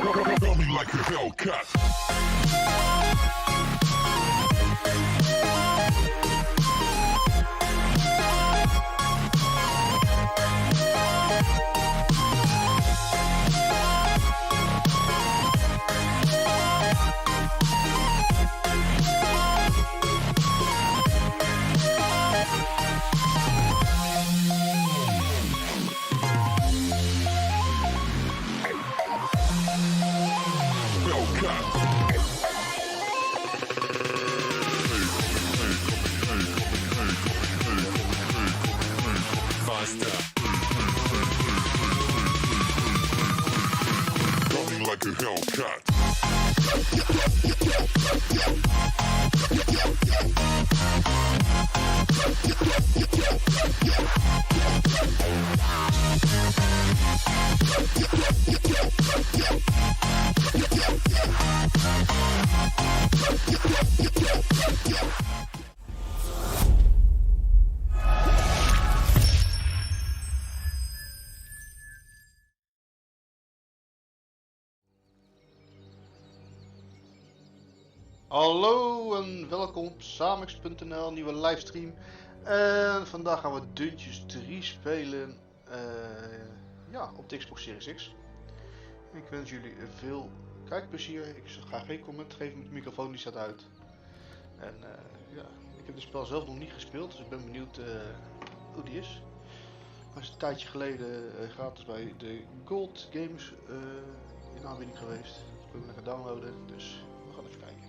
Got me like a Hellcat. Like a Hellcat. Hallo en welkom op zamex.nl, nieuwe livestream. En vandaag gaan we Dungeons 3 spelen op de Xbox Series X. Ik wens jullie veel kijkplezier. Ik ga geen comment geven met de microfoon, die staat uit. En ik heb het spel zelf nog niet gespeeld, dus ik ben benieuwd hoe die is. Hij is een tijdje geleden gratis bij de Gold Games in aanbieding geweest. Dat kun je lekker downloaden, dus we gaan even kijken.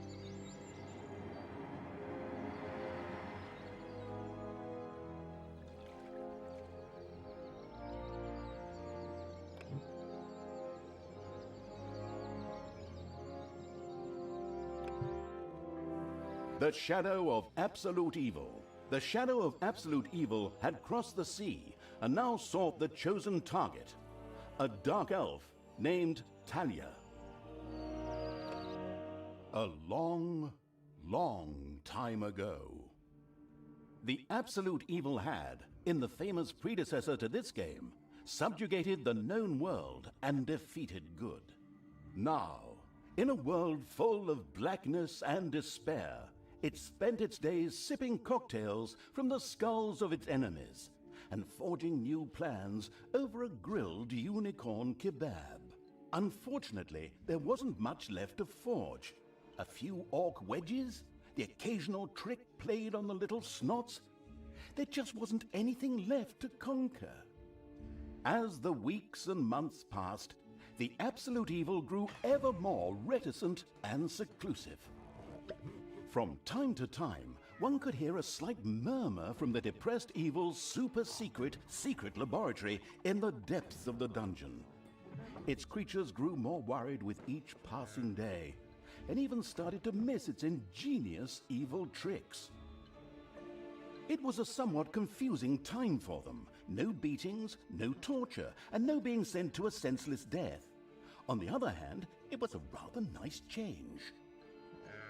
The shadow of absolute evil. The shadow of absolute evil had crossed the sea and now sought the chosen target, a dark elf named Talia. A long, long time ago. The absolute evil had, in the famous predecessor to this game, subjugated the known world and defeated good. Now, in a world full of blackness and despair, it spent its days sipping cocktails from the skulls of its enemies and forging new plans over a grilled unicorn kebab. Unfortunately, there wasn't much left to forge. A few orc wedges, the occasional trick played on the little snots. There just wasn't anything left to conquer. As the weeks and months passed, the absolute evil grew ever more reticent and seclusive. From time to time, one could hear a slight murmur from the depressed evil's super-secret laboratory in the depths of the dungeon. Its creatures grew more worried with each passing day, and even started to miss its ingenious evil tricks. It was a somewhat confusing time for them. No beatings, no torture, and no being sent to a senseless death. On the other hand, it was a rather nice change.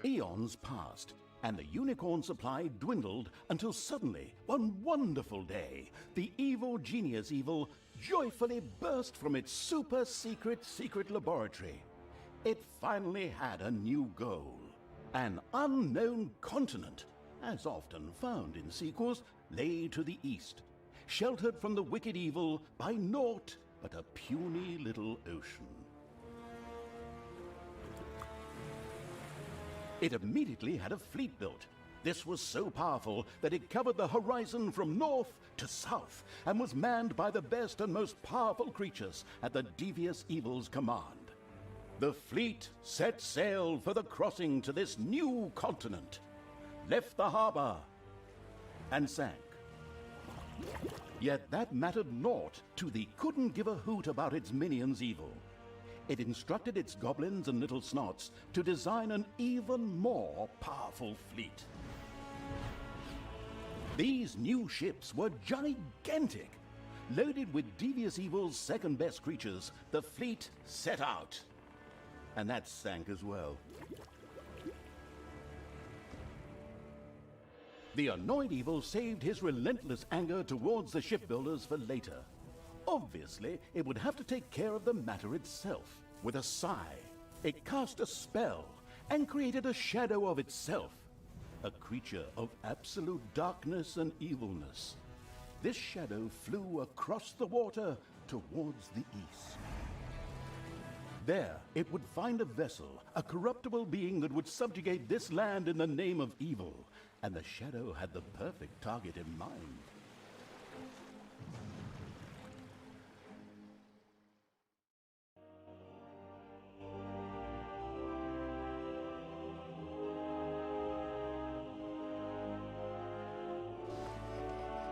Eons passed, and the unicorn supply dwindled until suddenly, one wonderful day, the evil genius evil joyfully burst from its super-secret laboratory. It finally had a new goal. An unknown continent, as often found in sequels, lay to the east, sheltered from the wicked evil by naught but a puny little ocean. It immediately had a fleet built. This was so powerful that it covered the horizon from north to south and was manned by the best and most powerful creatures at the devious evil's command. The fleet set sail for the crossing to this new continent, left the harbor, and sank. Yet that mattered naught to the couldn't give a hoot about its minions evil. It instructed its goblins and little snots to design an even more powerful fleet. These new ships were gigantic. Loaded with devious evil's second-best creatures, the fleet set out. And that sank as well. The annoyed evil saved his relentless anger towards the shipbuilders for later. Obviously, it would have to take care of the matter itself. With a sigh, it cast a spell and created a shadow of itself, a creature of absolute darkness and evilness. This shadow flew across the water towards the east. There, it would find a vessel, a corruptible being that would subjugate this land in the name of evil, and the shadow had the perfect target in mind.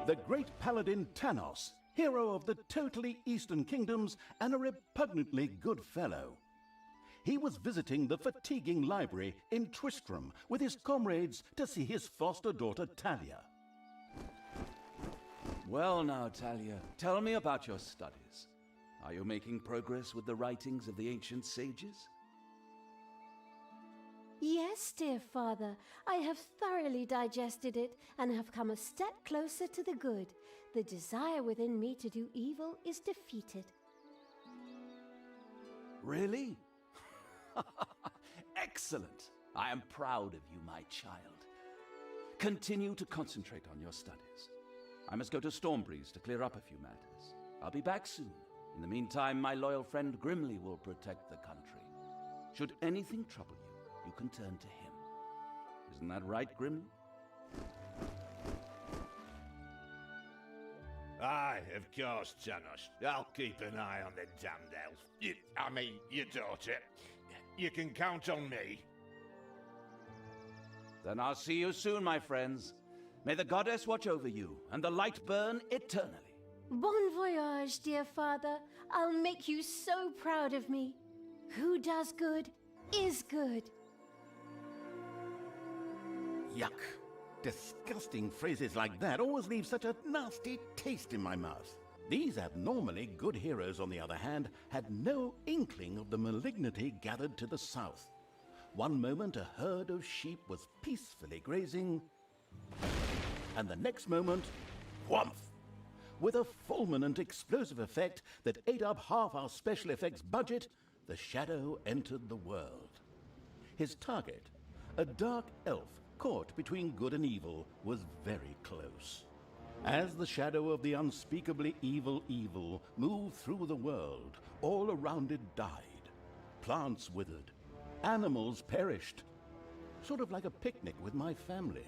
The great paladin Tanos, hero of the totally Eastern Kingdoms and a repugnantly good fellow. He was visiting the fatiguing library in Twistram with his comrades to see his foster daughter Talia. Well now, Talia, tell me about your studies. Are you making progress with the writings of the ancient sages? Yes, dear father, I have thoroughly digested it and have come a step closer to the good. The desire within me to do evil is defeated. Really? Excellent! I am proud of you, my child. Continue to concentrate on your studies. I must go to Stormbreeze to clear up a few matters. I'll be back soon. In the meantime, my loyal friend Grimly will protect the country. Should anything trouble you, you can turn to him. Isn't that right, Grimly? Aye, of course, Janos. I'll keep an eye on the damned elf. Your daughter. You can count on me. Then I'll see you soon, my friends. May the goddess watch over you, and the light burn eternally. Bon voyage, dear father. I'll make you so proud of me. Who does good is good. Yuck! Disgusting phrases like that always leave such a nasty taste in my mouth. These abnormally good heroes, on the other hand, had no inkling of the malignity gathered to the south. One moment a herd of sheep was peacefully grazing, and the next moment, whumph! With a fulminant explosive effect that ate up half our special effects budget, the shadow entered the world. His target, a dark elf caught between good and evil, was very close. As the shadow of the unspeakably evil moved through the world, all around it died. Plants withered. Animals perished. Sort of like a picnic with my family.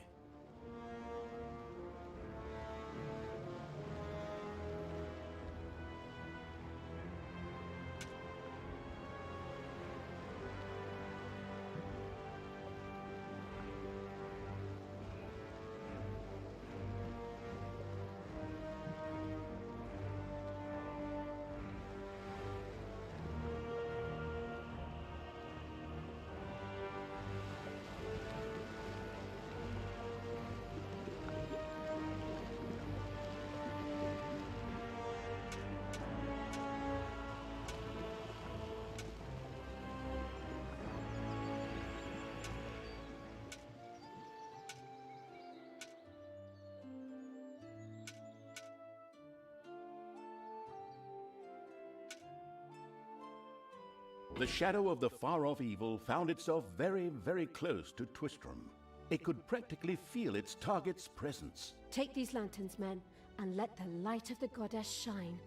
The shadow of the far-off evil found itself very, very close to Twistram. It could practically feel its target's presence. Take these lanterns, men, and let the light of the goddess shine.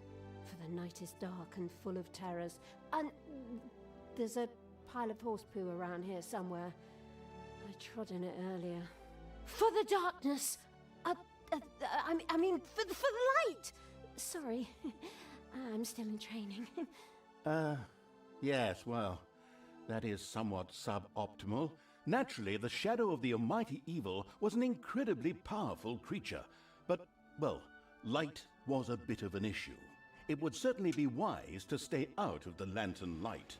For the night is dark and full of terrors. And there's a pile of horse poo around here somewhere. I trod in it earlier. For the darkness! I mean, for the light! Sorry, I'm still in training. Yes, well, that is somewhat suboptimal. Naturally, the shadow of the almighty evil was an incredibly powerful creature. But, well, light was a bit of an issue. It would certainly be wise to stay out of the lantern light.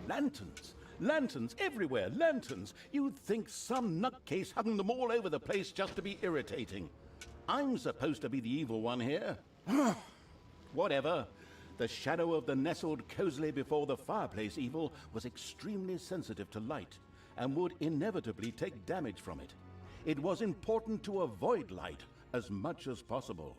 Lanterns! Lanterns everywhere! Lanterns! You'd think some nutcase hung them all over the place just to be irritating. I'm supposed to be the evil one here. Whatever. The shadow of the nestled cozily before the fireplace evil was extremely sensitive to light and would inevitably take damage from it. it was important to avoid light as much as possible.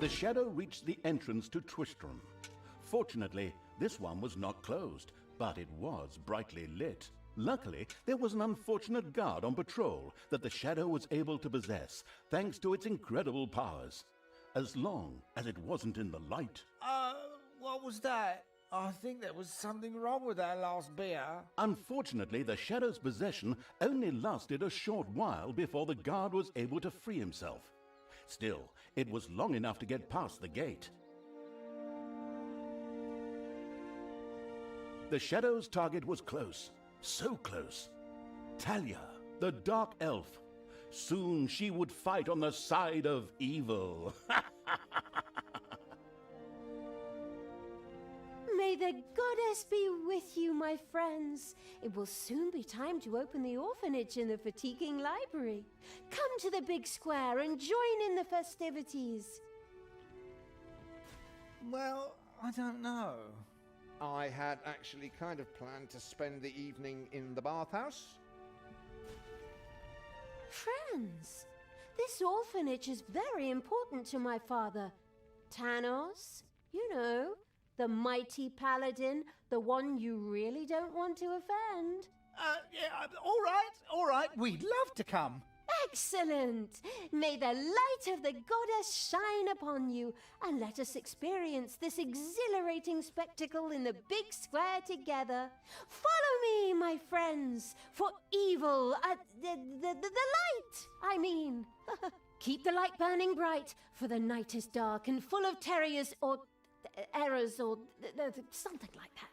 The shadow reached the entrance to Twistram. Fortunately, this one was not closed, but it was brightly lit. Luckily, there was an unfortunate guard on patrol that the shadow was able to possess, thanks to its incredible powers. As long as it wasn't in the light. What was that? I think there was something wrong with that last beer. Unfortunately, the shadow's possession only lasted a short while before the guard was able to free himself. Still, it was long enough to get past the gate. The shadow's target was close, so close. Talia, the dark elf. Soon she would fight on the side of evil. May the goddess be with you, my friends. It will soon be time to open the orphanage in the fatiguing library. Come to the big square and join in the festivities. Well, I don't know. I had actually kind of planned to spend the evening in the bathhouse. Friends, this orphanage is very important to my father. Tanos, you know, the mighty paladin, the one you really don't want to offend. Yeah, all right, we'd love to come. Excellent! May the light of the goddess shine upon you, and let us experience this exhilarating spectacle in the big square together. Follow me, my friends, for evil, the light, I mean. Keep the light burning bright, for the night is dark and full of terrors or errors or something like that.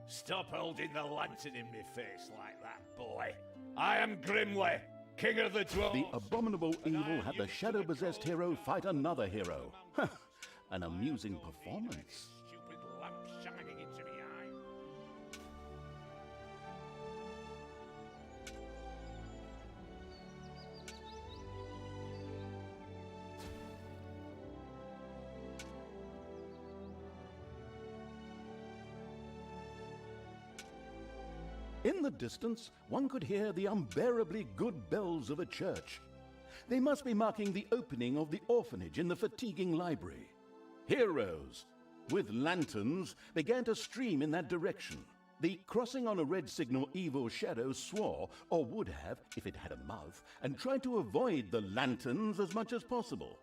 Stop holding the lantern in my face like that, boy. I am Grimly, king of the dwarves. The abominable evil had the shadow-possessed hero fight another hero. An amusing performance. Stupid lamp shining into me eye. In the distance, one could hear the unbearably good bells of a church. They must be marking the opening of the orphanage in the fatiguing library. Heroes, with lanterns, began to stream in that direction. The crossing on a red signal evil shadow swore, or would have if it had a mouth, and tried to avoid the lanterns as much as possible.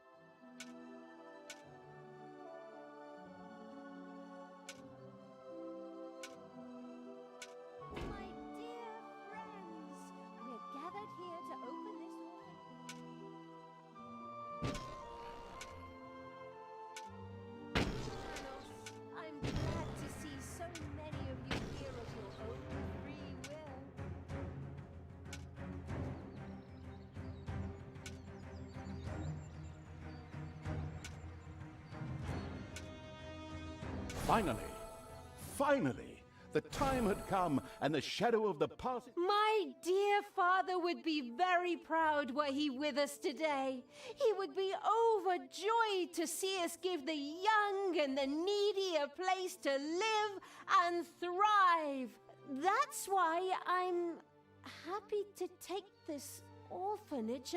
Finally, the time had come and the shadow of the past... My dear father would be very proud were he with us today. He would be overjoyed to see us give the young and the needy a place to live and thrive. That's why I'm happy to take this orphanage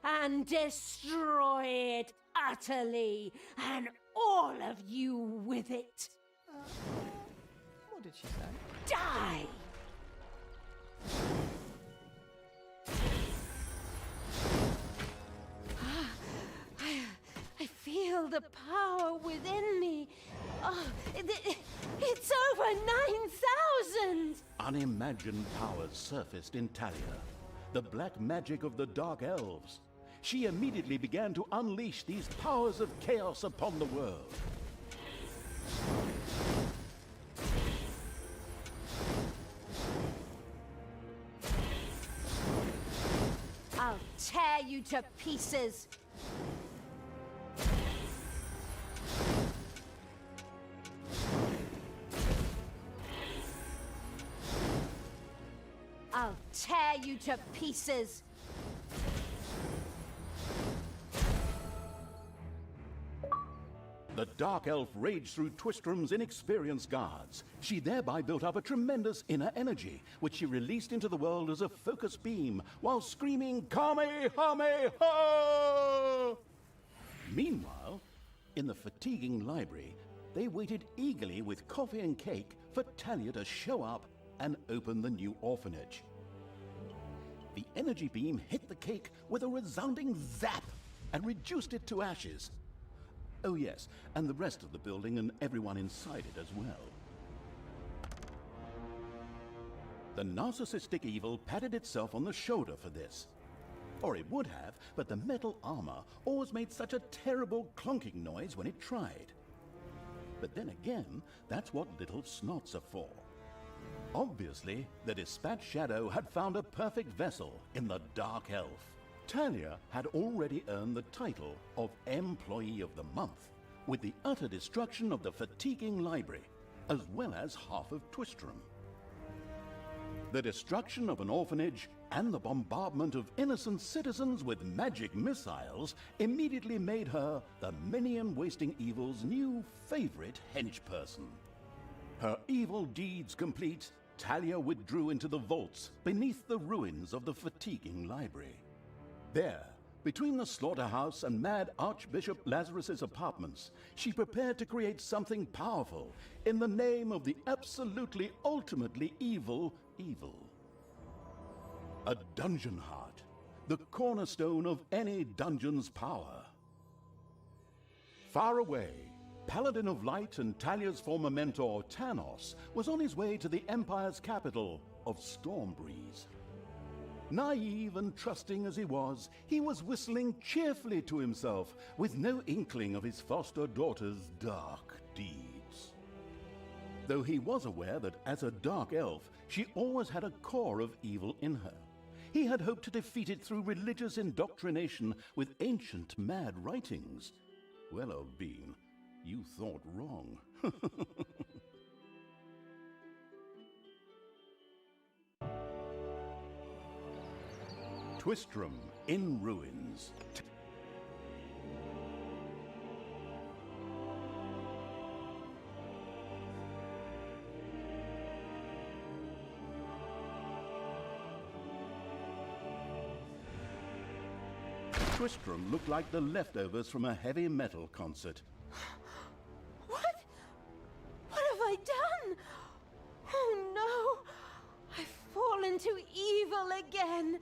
and destroy it utterly, and all of you with it. What did she say? Die! I feel the power within me. Oh, it's over 9,000! Unimagined powers surfaced in Talia, the black magic of the Dark Elves. She immediately began to unleash these powers of chaos upon the world. I'll tear you to pieces. I'll tear you to pieces. The Dark Elf raged through Twistrom's inexperienced guards. She thereby built up a tremendous inner energy, which she released into the world as a focus beam, while screaming, Kamehameha! Meanwhile, in the fatiguing library, they waited eagerly with coffee and cake for Talia to show up and open the new orphanage. The energy beam hit the cake with a resounding zap and reduced it to ashes. Oh yes, and the rest of the building and everyone inside it as well. The narcissistic evil patted itself on the shoulder for this. Or it would have, but the metal armor always made such a terrible clunking noise when it tried. But then again, that's what little snots are for. Obviously, the Dispatch Shadow had found a perfect vessel in the Dark Elf. Talia had already earned the title of Employee of the Month, with the utter destruction of the fatiguing library, as well as half of Twistrom. The destruction of an orphanage and the bombardment of innocent citizens with magic missiles immediately made her the many-and-wasting evil's new favorite henchperson. Her evil deeds complete, Talia withdrew into the vaults beneath the ruins of the fatiguing library. There, between the slaughterhouse and Mad Archbishop Lazarus's apartments, she prepared to create something powerful in the name of the absolutely ultimately evil. A dungeon heart, the cornerstone of any dungeon's power. Far away, Paladin of Light and Talia's former mentor, Tanos, was on his way to the Empire's capital of Stormbreeze. Naive and trusting as he was whistling cheerfully to himself, with no inkling of his foster daughter's dark deeds. Though he was aware that as a dark elf, she always had a core of evil in her. He had hoped to defeat it through religious indoctrination with ancient mad writings. Well, old bean, you thought wrong. Twistrom in ruins. Twistrom looked like the leftovers from a heavy metal concert. What? What have I done? Oh no! I've fallen to evil again.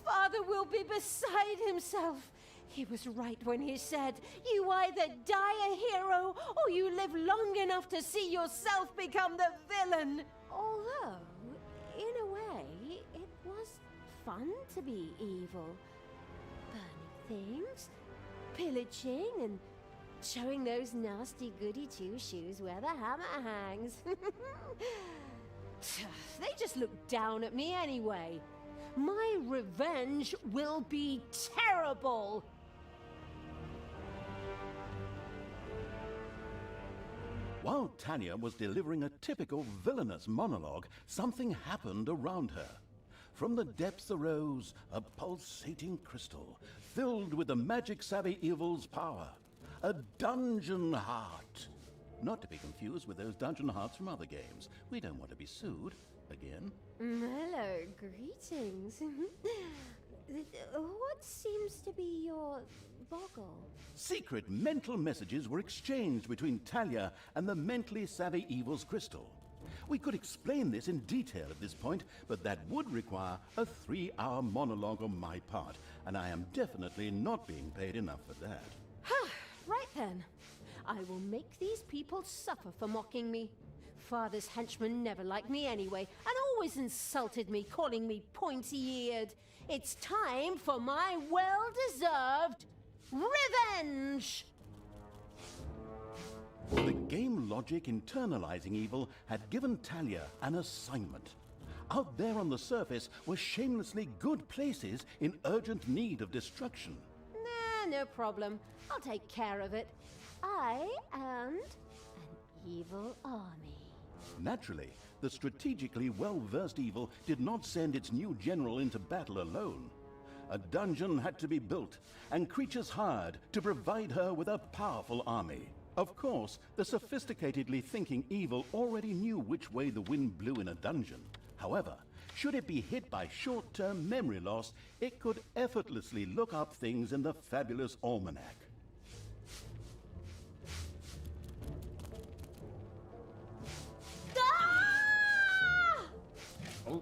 Father will be beside himself. He was right when he said, you either die a hero or you live long enough to see yourself become the villain. Although, in a way, it was fun to be evil. Burning things, pillaging, and showing those nasty goody two-shoes where the hammer hangs. They just look down at me anyway. My revenge will be terrible. While Tanya was delivering a typical villainous monologue, something happened around her. From the depths arose a pulsating crystal, filled with the magic-savvy evil's power. A dungeon heart. Not to be confused with those dungeon hearts from other games. We don't want to be sued again. Hello, greetings. What seems to be your boggle? Secret mental messages were exchanged between Talia and the mentally savvy evil's crystal. We could explain this in detail at this point, but that would require a 3-hour monologue on my part, and I am definitely not being paid enough for that. Right then. I will make these people suffer for mocking me. Father's henchmen never liked me anyway, and always insulted me, calling me pointy-eared. It's time for my well-deserved revenge! The game logic internalizing evil had given Talia an assignment. Out there on the surface were shamelessly good places in urgent need of destruction. Nah, no problem. I'll take care of it. I and an evil army. Naturally, the strategically well-versed evil did not send its new general into battle alone. A dungeon had to be built, and creatures hired to provide her with a powerful army. Of course, the sophisticatedly thinking evil already knew which way the wind blew in a dungeon. However, should it be hit by short-term memory loss, it could effortlessly look up things in the fabulous almanac. Ah!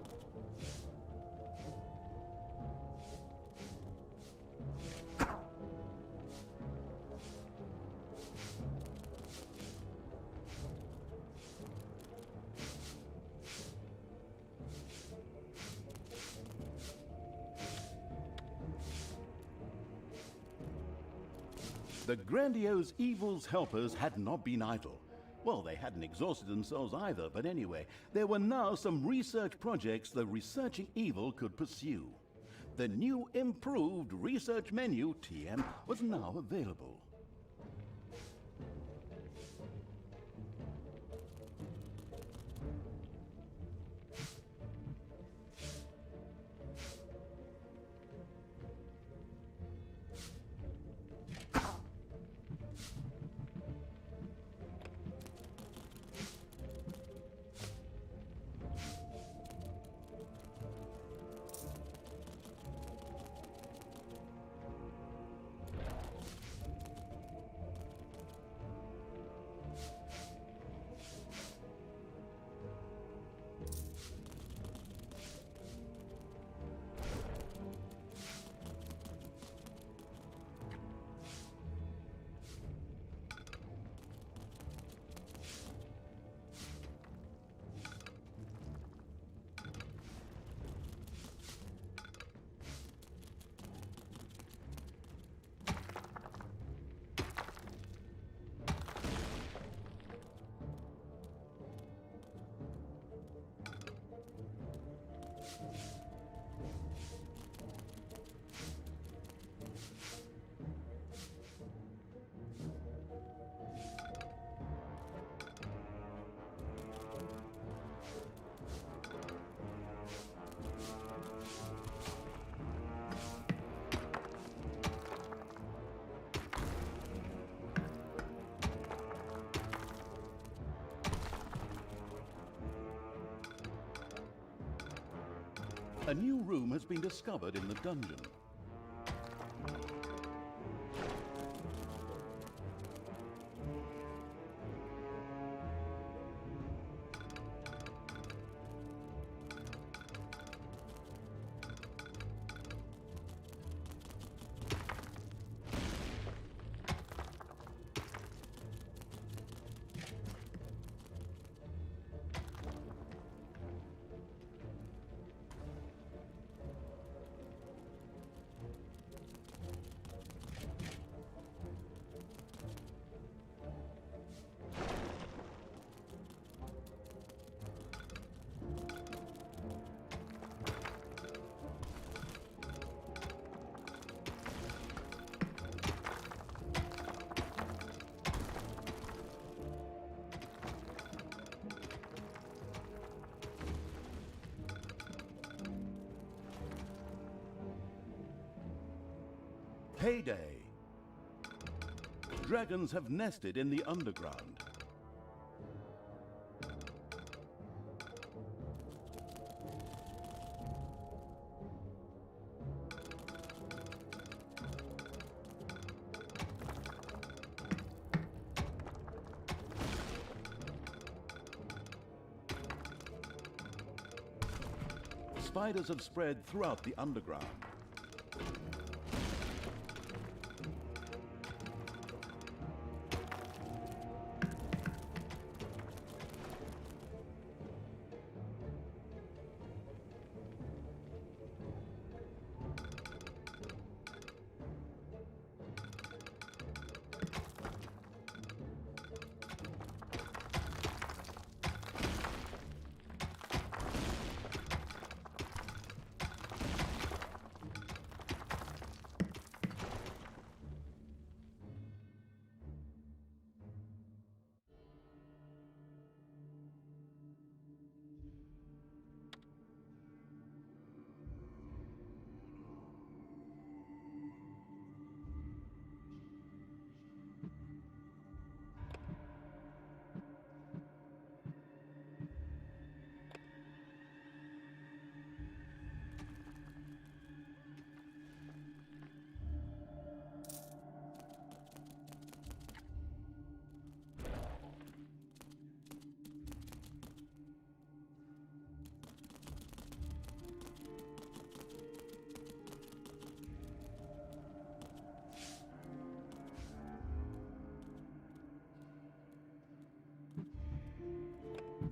The grandiose evil's helpers had not been idle. Well, they hadn't exhausted themselves either, but anyway, there were now some research projects the researching evil could pursue. The new improved research menu, TM, was now available. A new room has been discovered in the dungeon. Payday. Dragons have nested in the underground. Spiders have spread throughout the underground.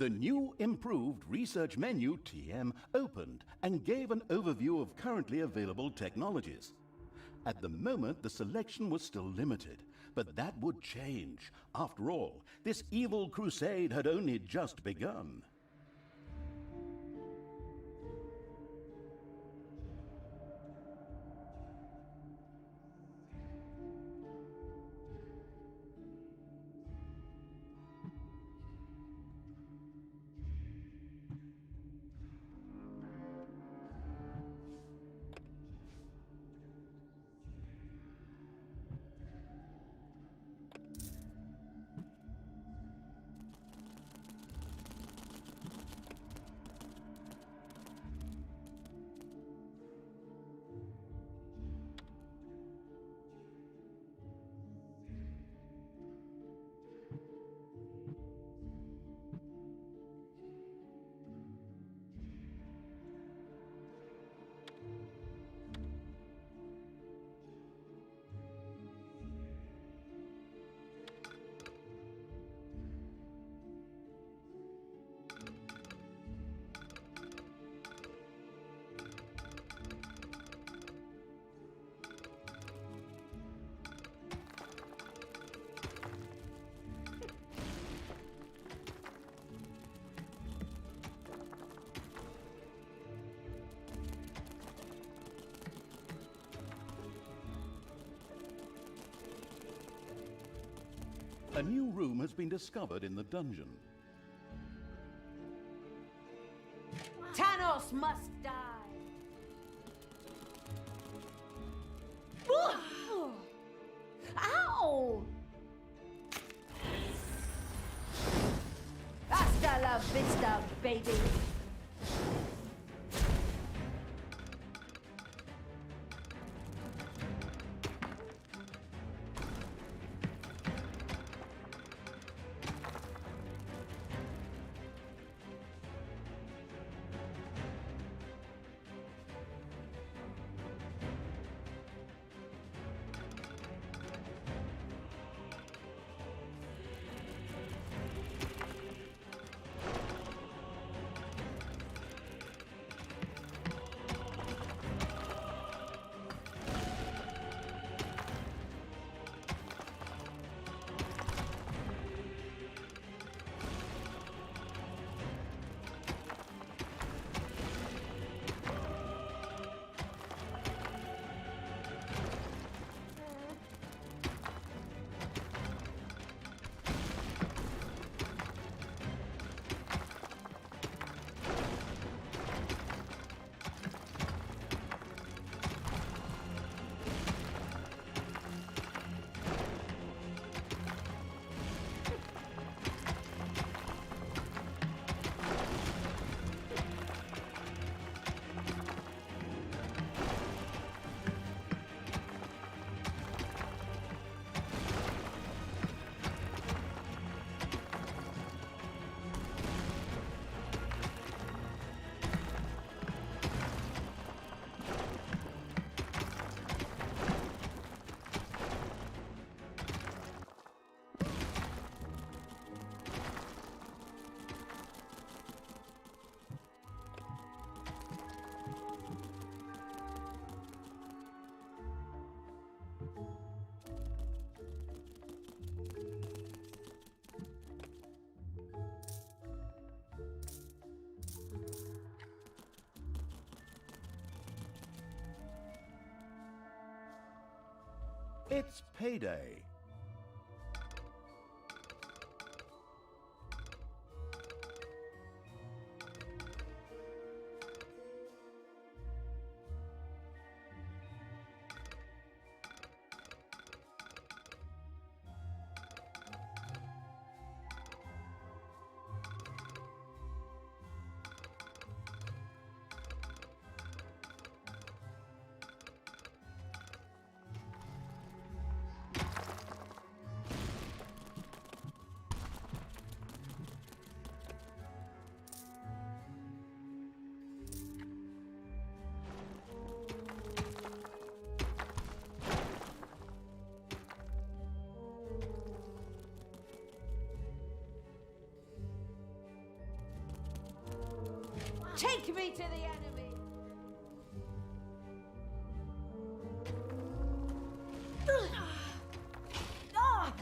The new improved research menu TM opened and gave an overview of currently available technologies. At the moment, the selection was still limited, but that would change. After all, this evil crusade had only just begun. A new room has been discovered in the dungeon. Thanos must die! Ow! Hasta la vista, baby! It's payday. Take me to the enemy! Ah!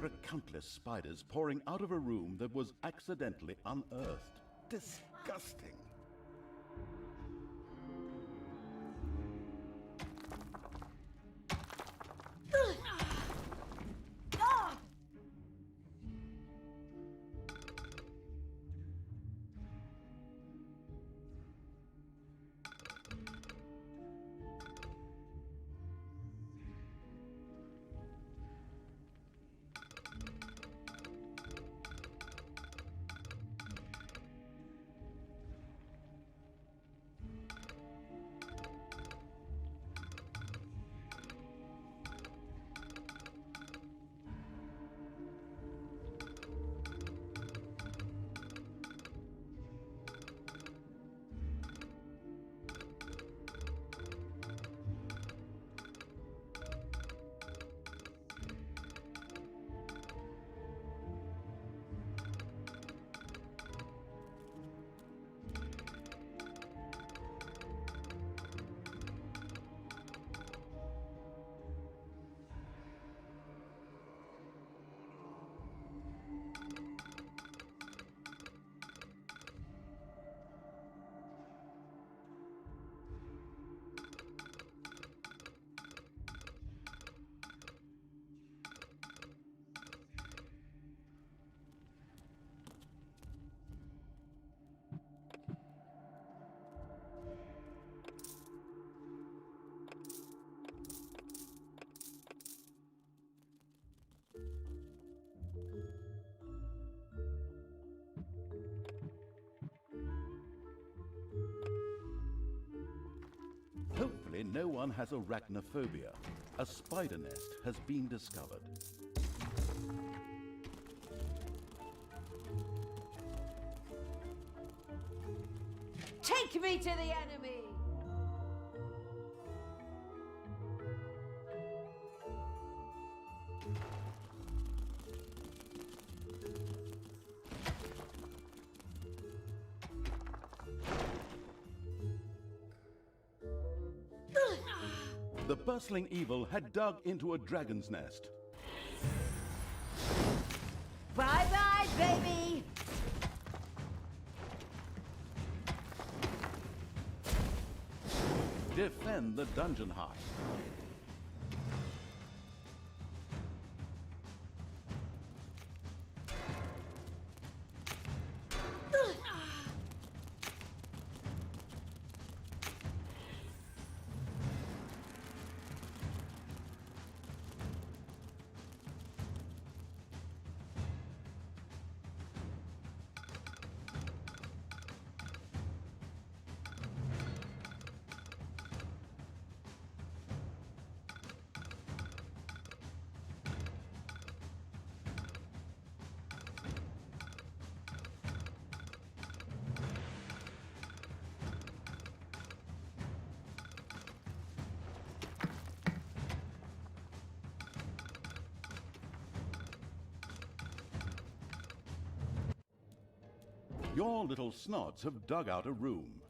There are countless spiders pouring out of a room that was accidentally unearthed. Disgusting. Hopefully no one has arachnophobia. A spider nest has been discovered. Take me to the enemy! The bustling evil had dug into a dragon's nest. Bye-bye, baby! Defend the dungeon heart. Your little snots have dug out a room.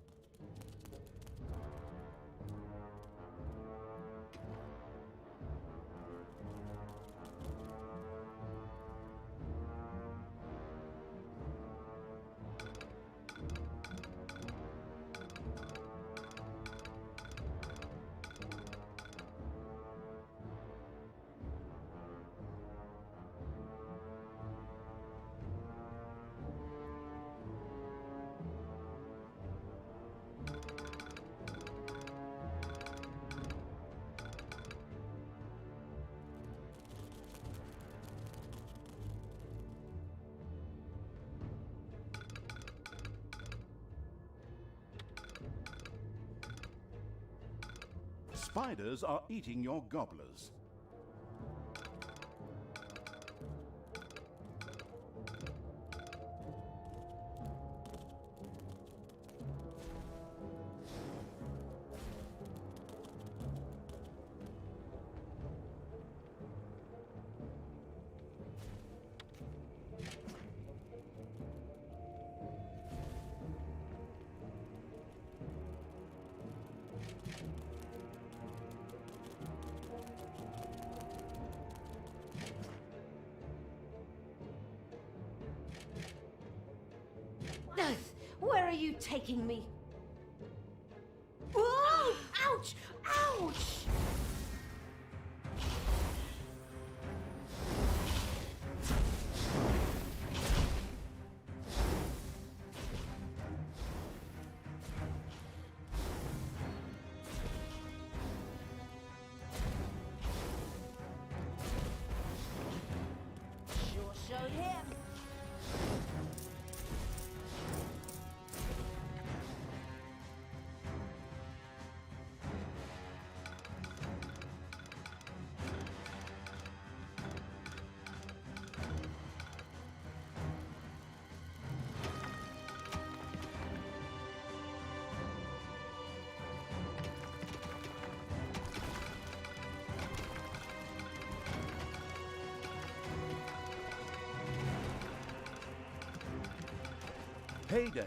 Spiders are eating your gobblers. Ugh, where are you taking me? Whoa! Ouch! Ouch! Sure showed him. Payday.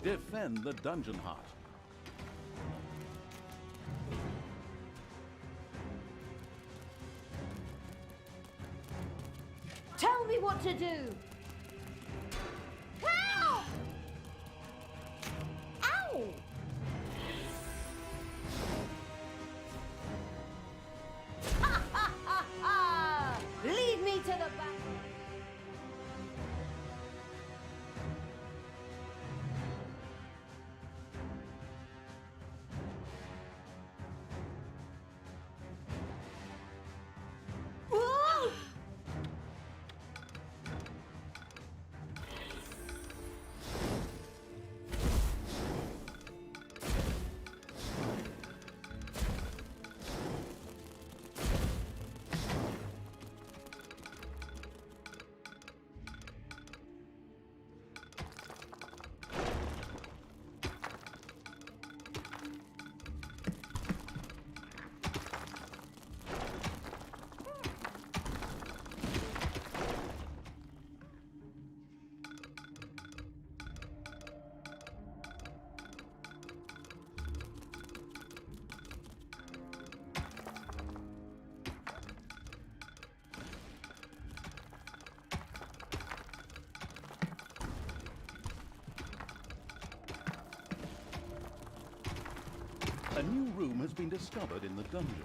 Defend the dungeon heart. Tell me what to do! Ow! Ow! Ha ha ha ha! Lead me to the back. Whoa! A new room has been discovered in the dungeon.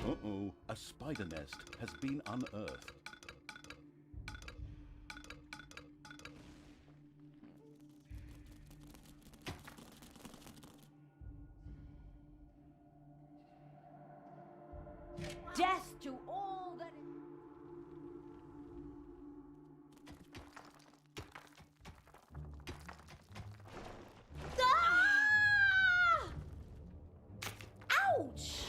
Uh-oh, a spider nest has been unearthed. Death to all that... Ah! Ouch!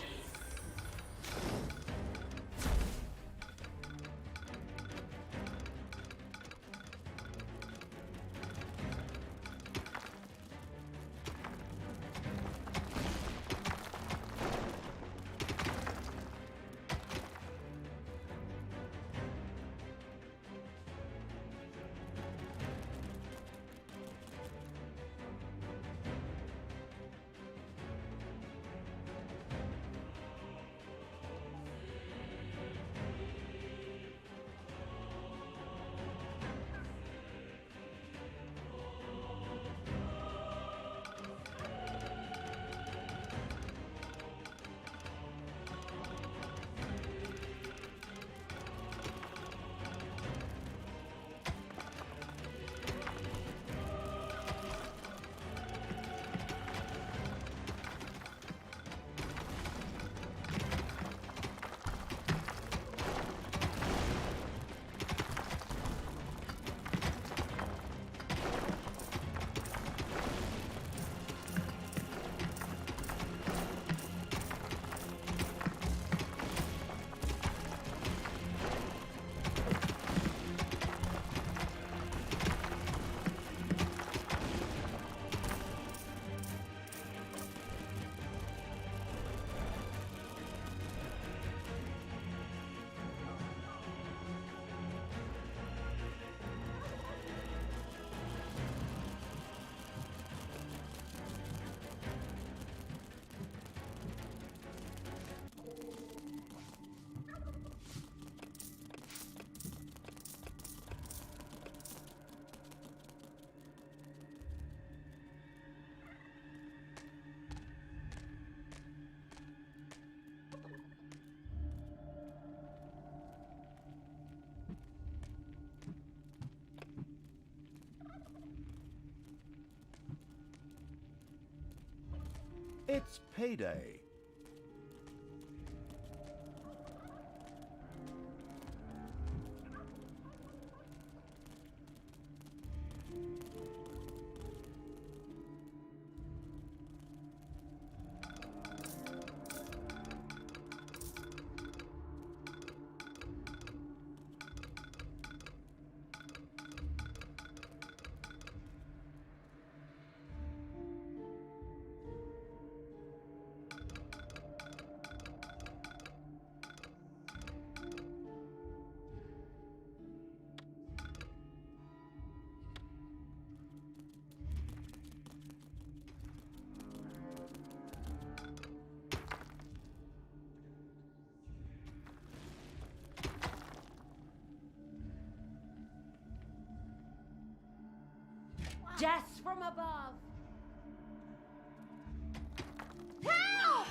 It's payday. Death from above! Help!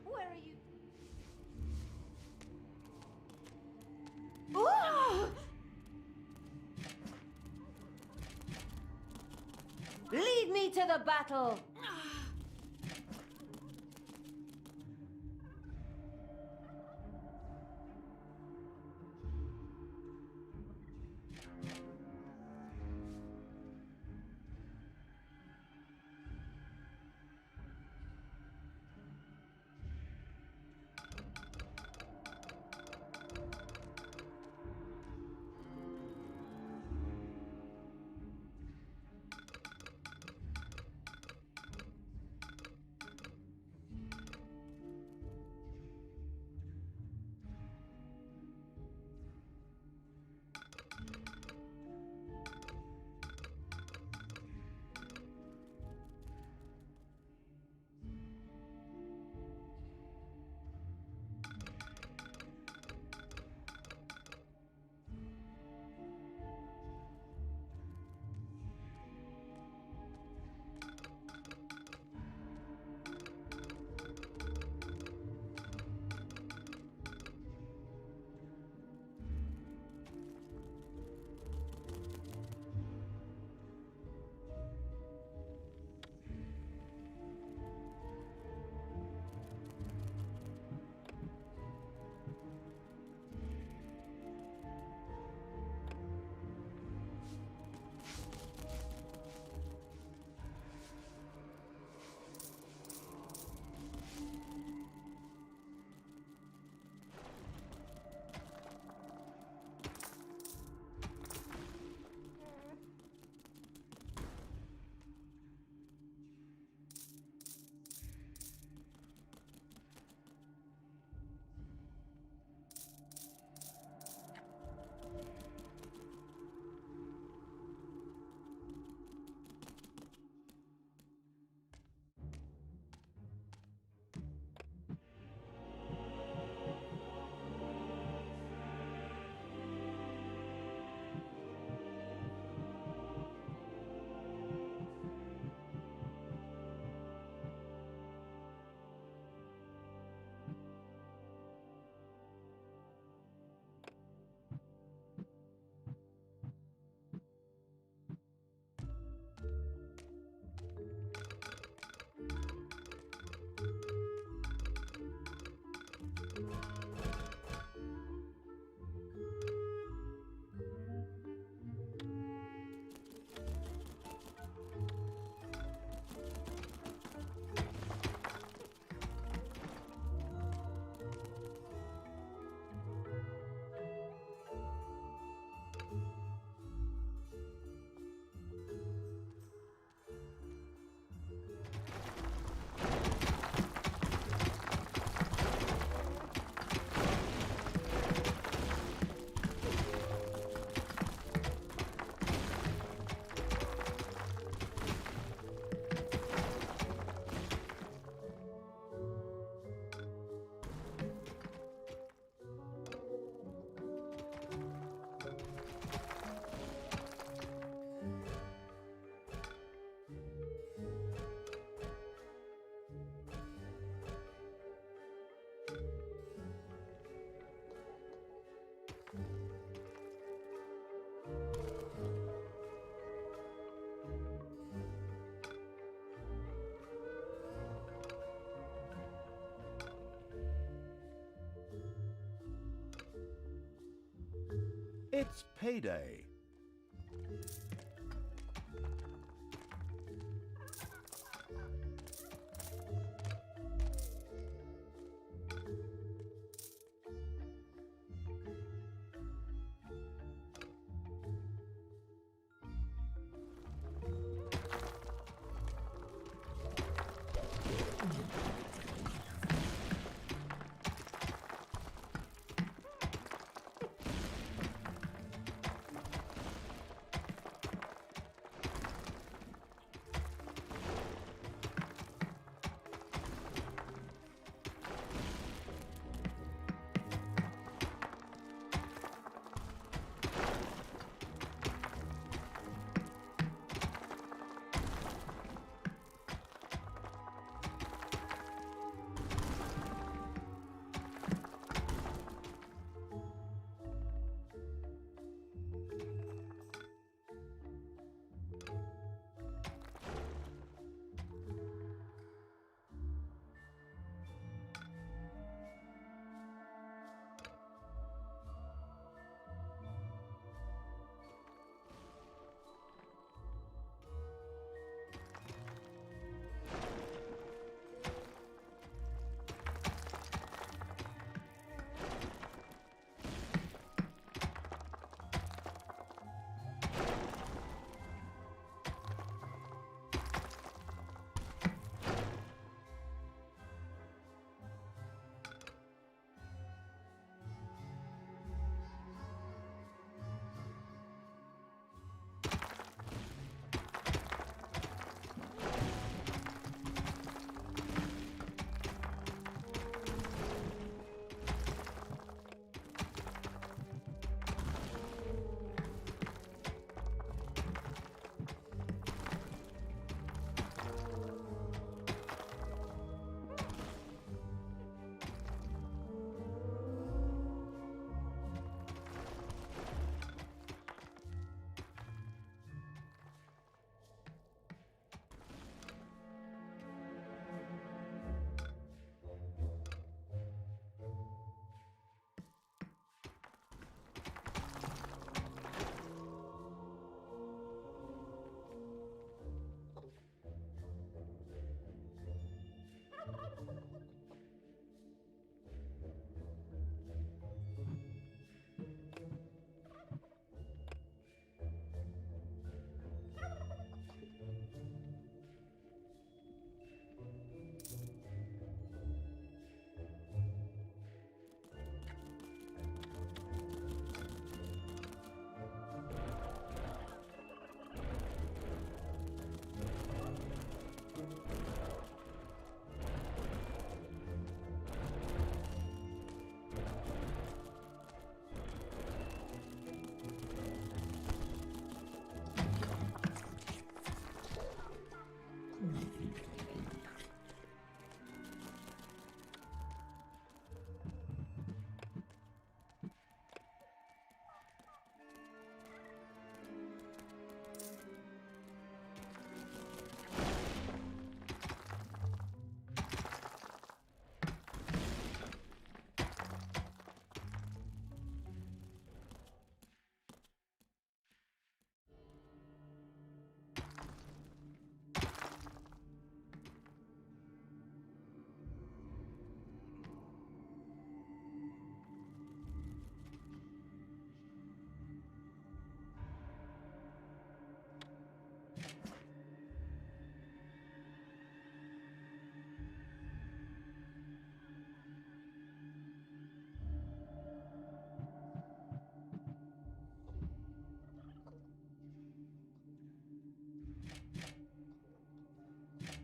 Where are you? Ooh! Lead me to the battle! It's payday.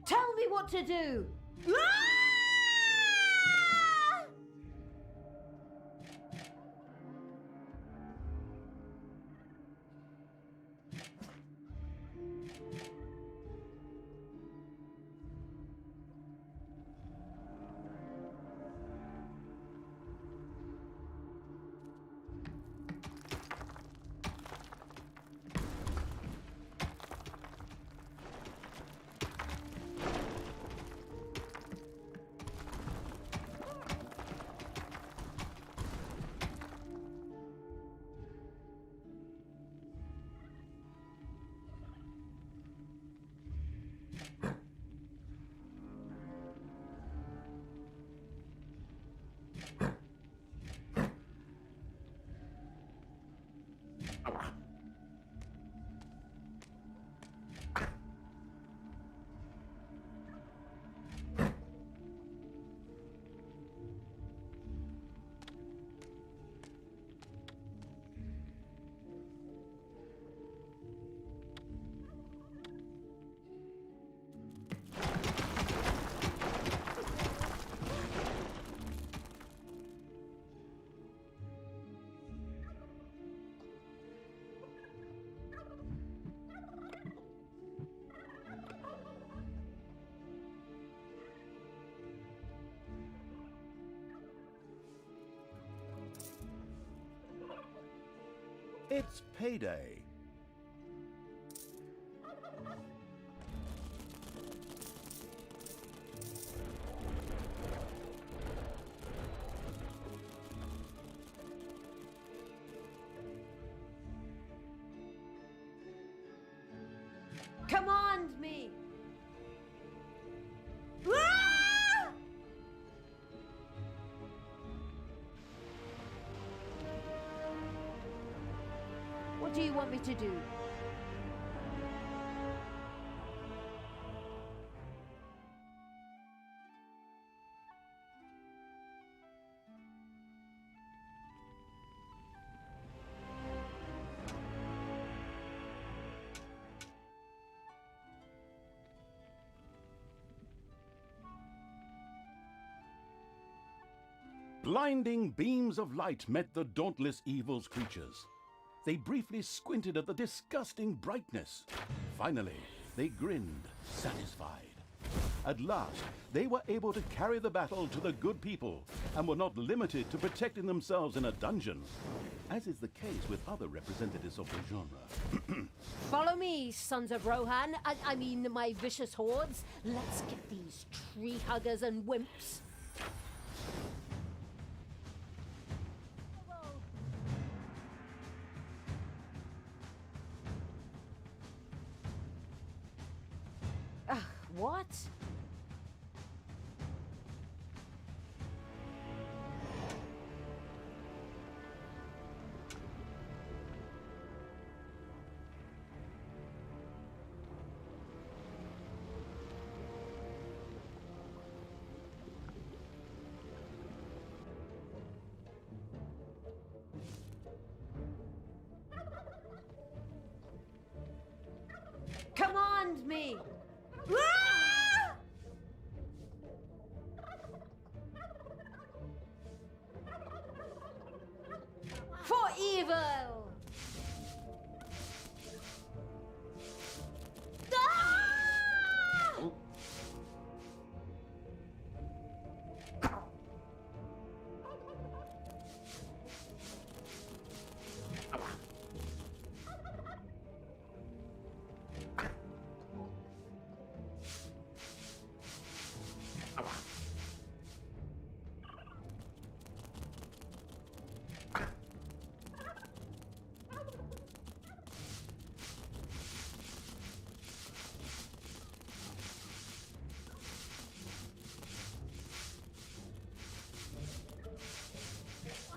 Tell me what to do! Ah! It's payday. Command me! Ah! What do you want me to do? Blinding beams of light met the dauntless evil's creatures. They briefly squinted at the disgusting brightness. Finally, they grinned, satisfied. At last, they were able to carry the battle to the good people and were not limited to protecting themselves in a dungeon, as is the case with other representatives of the genre. Follow me, sons of Rohan. I mean, my vicious hordes. Let's get these tree huggers and wimps. What? Command me! Ah! For evil! Ah!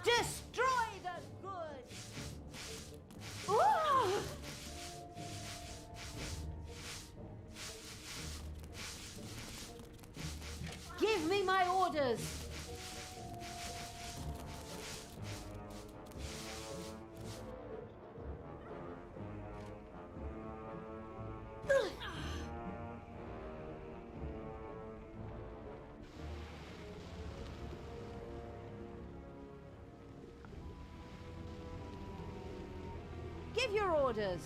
Destroy the good! Ooh! Give me my orders! Give your orders.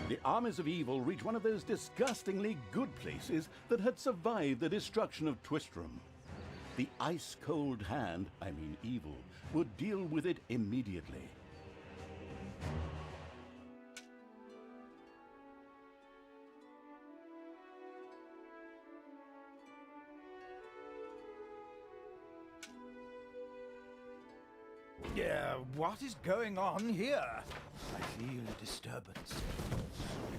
The armies of evil reached one of those disgustingly good places that had survived the destruction of Twistram. The ice-cold hand, I mean evil, would deal with it immediately. Yeah, What is going on here? I feel a disturbance.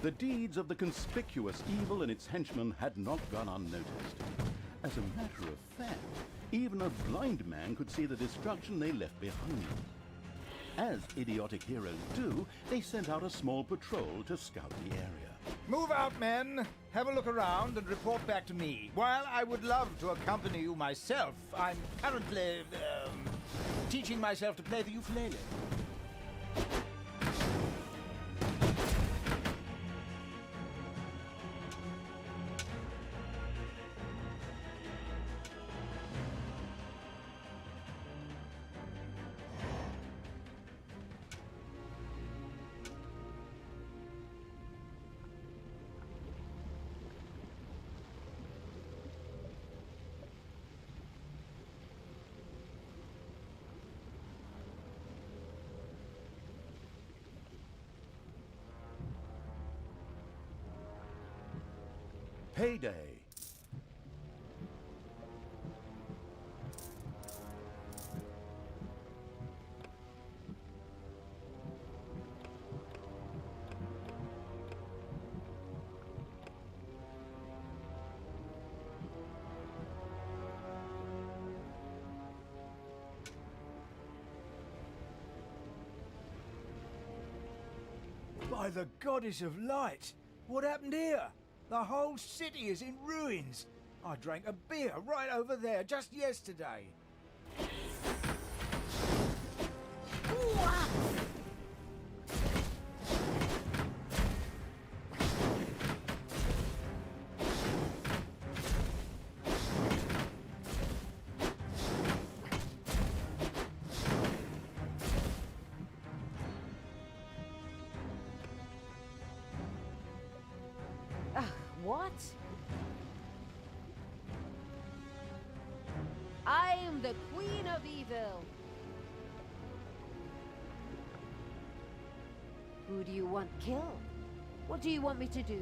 The deeds of the conspicuous evil and its henchmen had not gone unnoticed. As a matter of fact, even a blind man could see the destruction they left behind. As idiotic heroes do, they sent out a small patrol to scout the area. Move out, men. Have a look around and report back to me. While I would love to accompany you myself, I'm currently, teaching myself to play the ukulele. Payday. By the goddess of light! What happened here? The whole city is in ruins. I drank a beer right over there just yesterday. What? I am the Queen of Evil. Who do you want killed? What do you want me to do?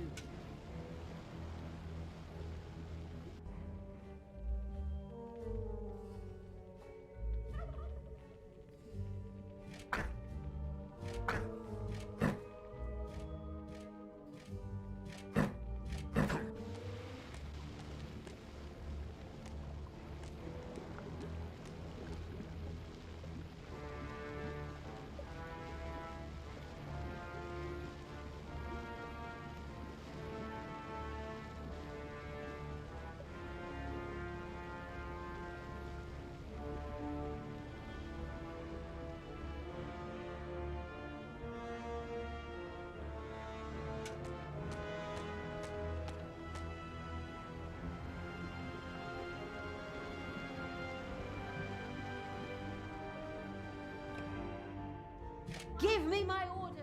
Give me my orders!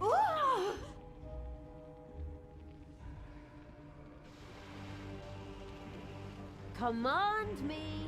Ah! Command me!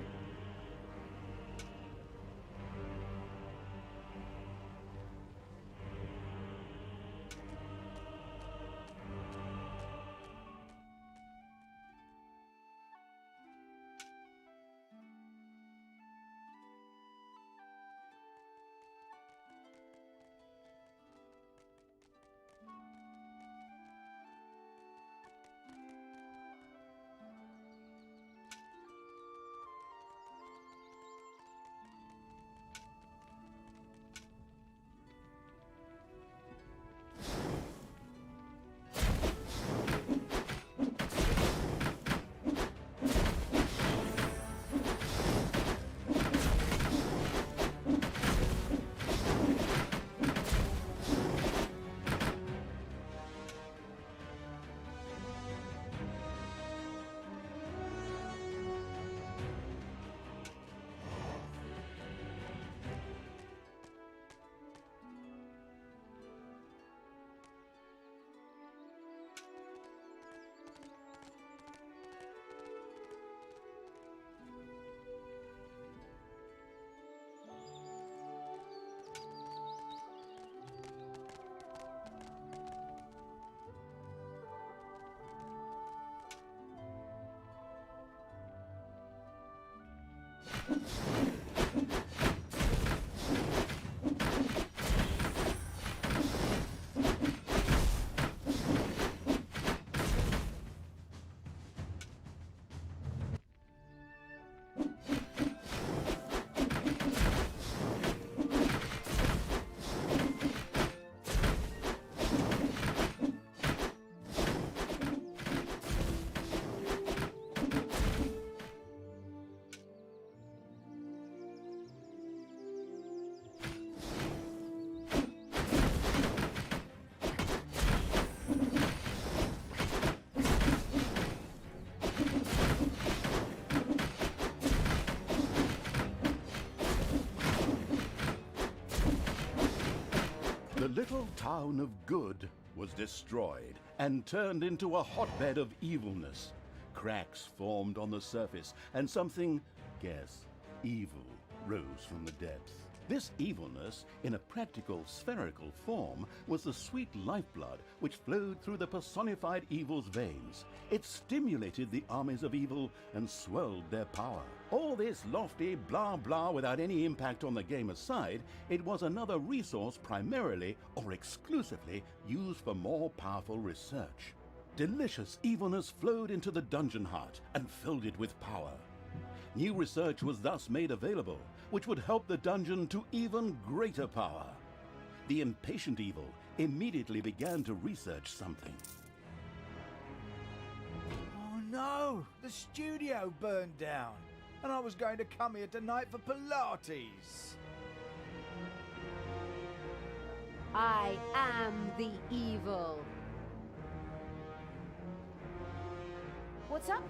The little town of Good was destroyed and turned into a hotbed of evilness. Cracks formed on the surface, and something, guess, evil rose from the depths. This evilness, in a practical spherical form, was the sweet lifeblood which flowed through the personified evil's veins. It stimulated the armies of evil and swelled their power. All this lofty blah blah without any impact on the game aside, it was another resource primarily or exclusively used for more powerful research. Delicious evilness flowed into the dungeon heart and filled it with power. New research was thus made available, which would help the dungeon to even greater power. The impatient evil immediately began to research something. Oh no! The studio burned down, and I was going to come here tonight for Pilates. I am the evil. What's up?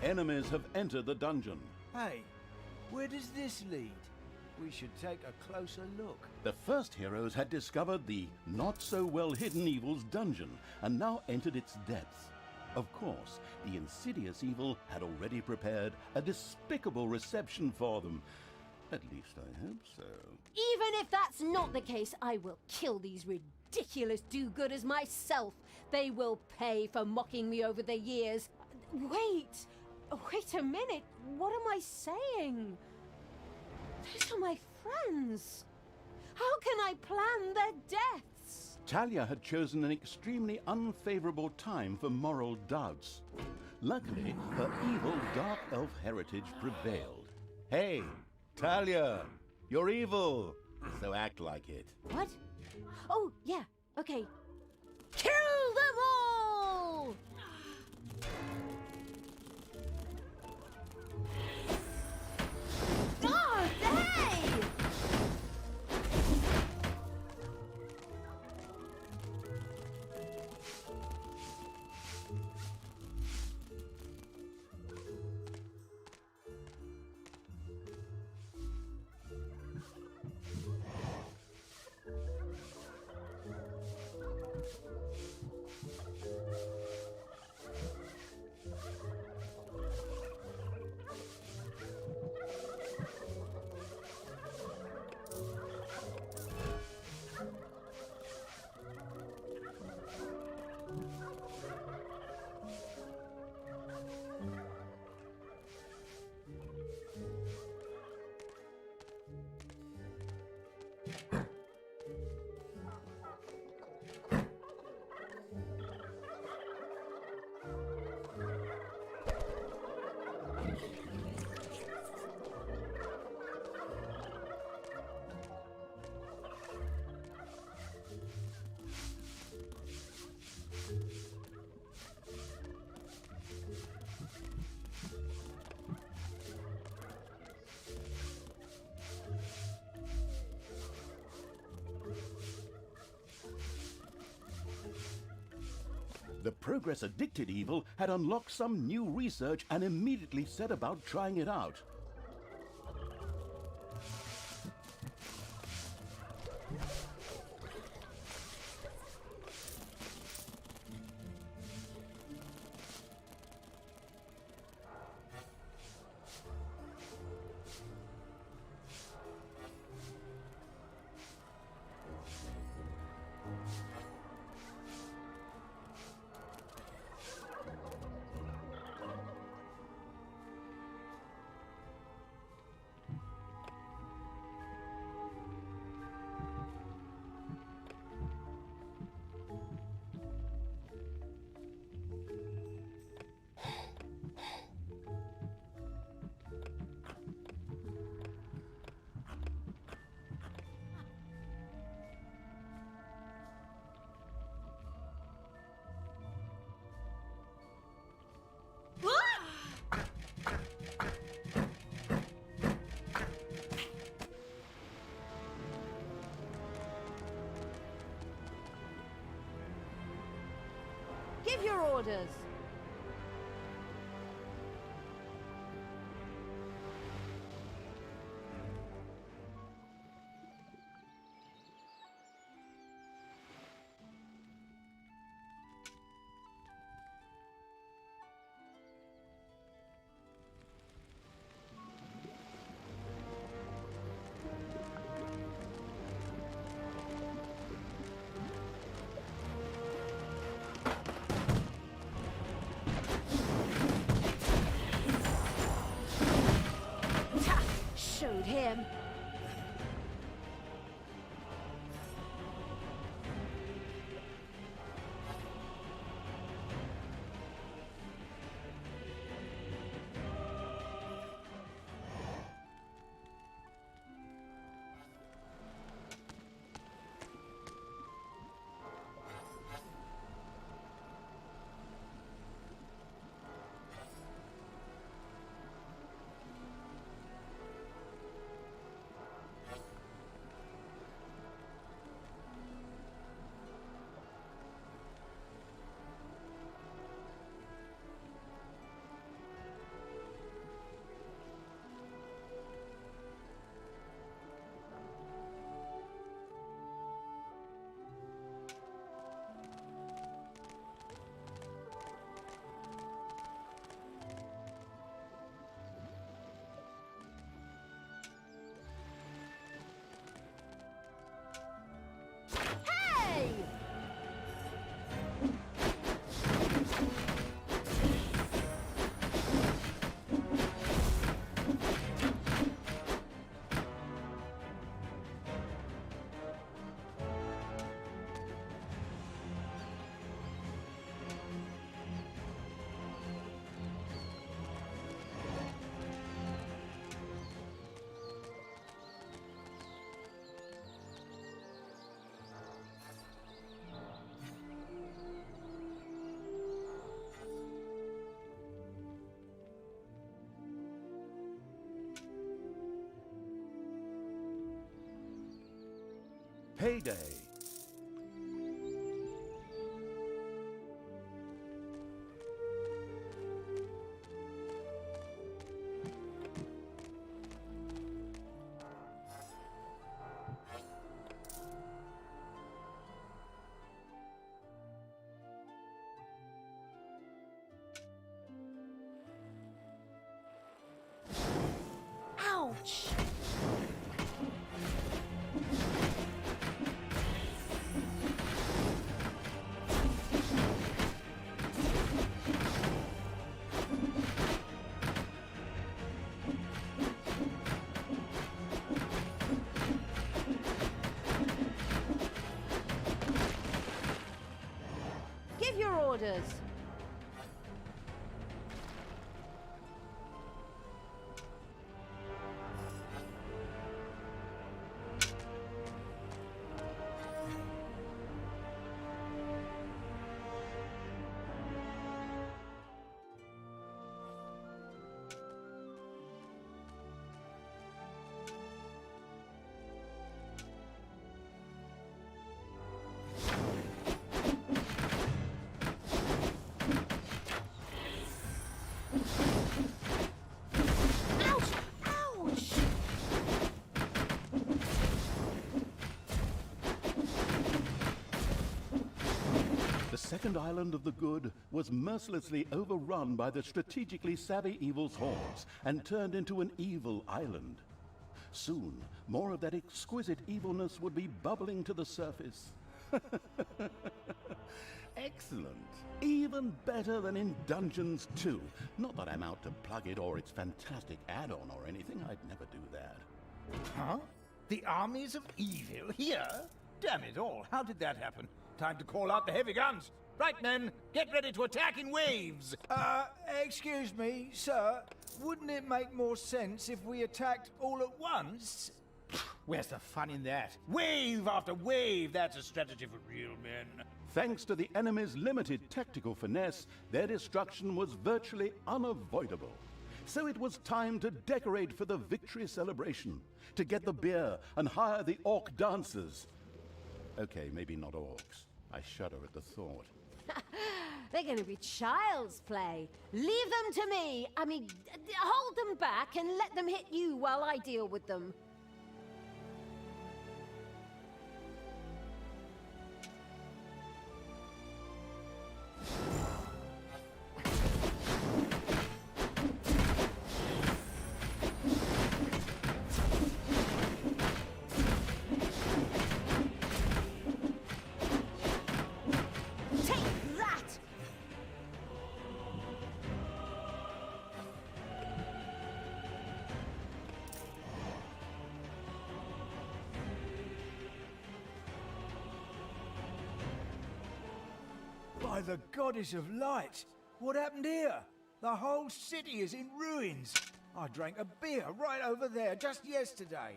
Enemies have entered the dungeon. Hey, where does this lead? We should take a closer look. The first heroes had discovered the not-so-well-hidden evil's dungeon and now entered its depths. Of course, the insidious evil had already prepared a despicable reception for them. At least I hope so. Even if that's not the case, I will kill these ridiculous do-gooders myself. They will pay for mocking me over the years. Wait a minute. What am I saying? Those are my friends. How can I plan their deaths? Talia had chosen an extremely unfavorable time for moral doubts. Luckily, her evil dark elf heritage prevailed. Hey, Talia, you're evil, so act like it. What? Oh, yeah, okay. Kill them all! God, hey! The progress-addicted evil had unlocked some new research and immediately set about trying it out. Give your orders. showed him. Hey! Payday. Ouch! Give your orders. Ouch! Ouch! The second island of the good was mercilessly overrun by the strategically savvy evil's hordes and turned into an evil island. Soon, more of that exquisite evilness would be bubbling to the surface. Excellent. Even better than in Dungeons 2. Not that I'm out to plug it or its fantastic add-on or anything. I'd never do that. Huh? The armies of evil here? Damn it all, how did that happen? Time to call out the heavy guns. Right, men, get ready to attack in waves. Excuse me, sir. Wouldn't it make more sense if we attacked all at once? Where's the fun in that? Wave after wave, that's a strategy for real men. Thanks to the enemy's limited tactical finesse, their destruction was virtually unavoidable. So it was time to decorate for the victory celebration, to get the beer and hire the orc dancers. Okay, maybe not orcs. I shudder at the thought. They're going to be child's play. Leave them to me. I mean, hold them back and let them hit you while I deal with them. By the goddess of light! What happened here? The whole city is in ruins. I drank a beer right over there just yesterday.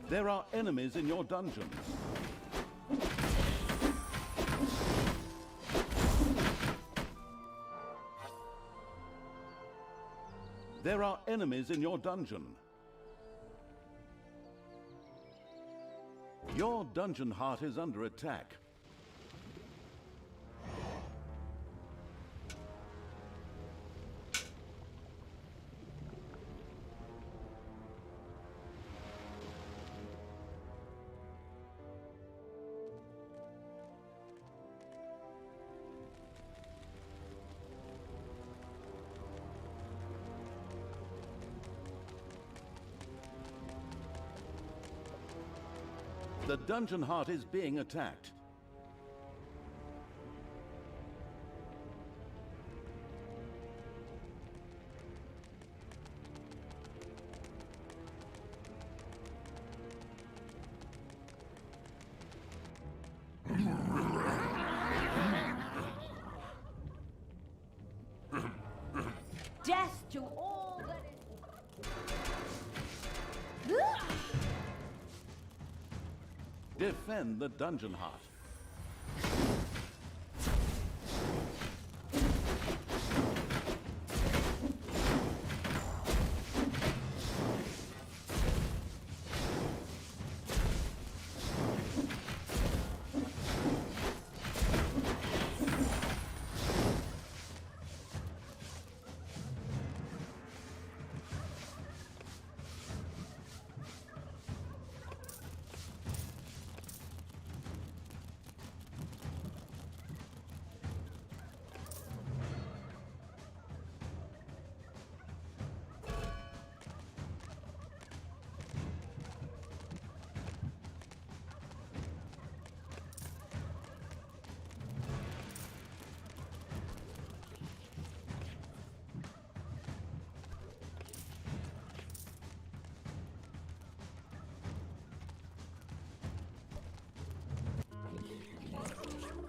There are enemies in your dungeons. There are enemies in your dungeon. Your dungeon heart is under attack. The dungeon heart is being attacked. Death to all that is... Defend the dungeon heart.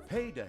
Payday.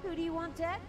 Who do you want dead?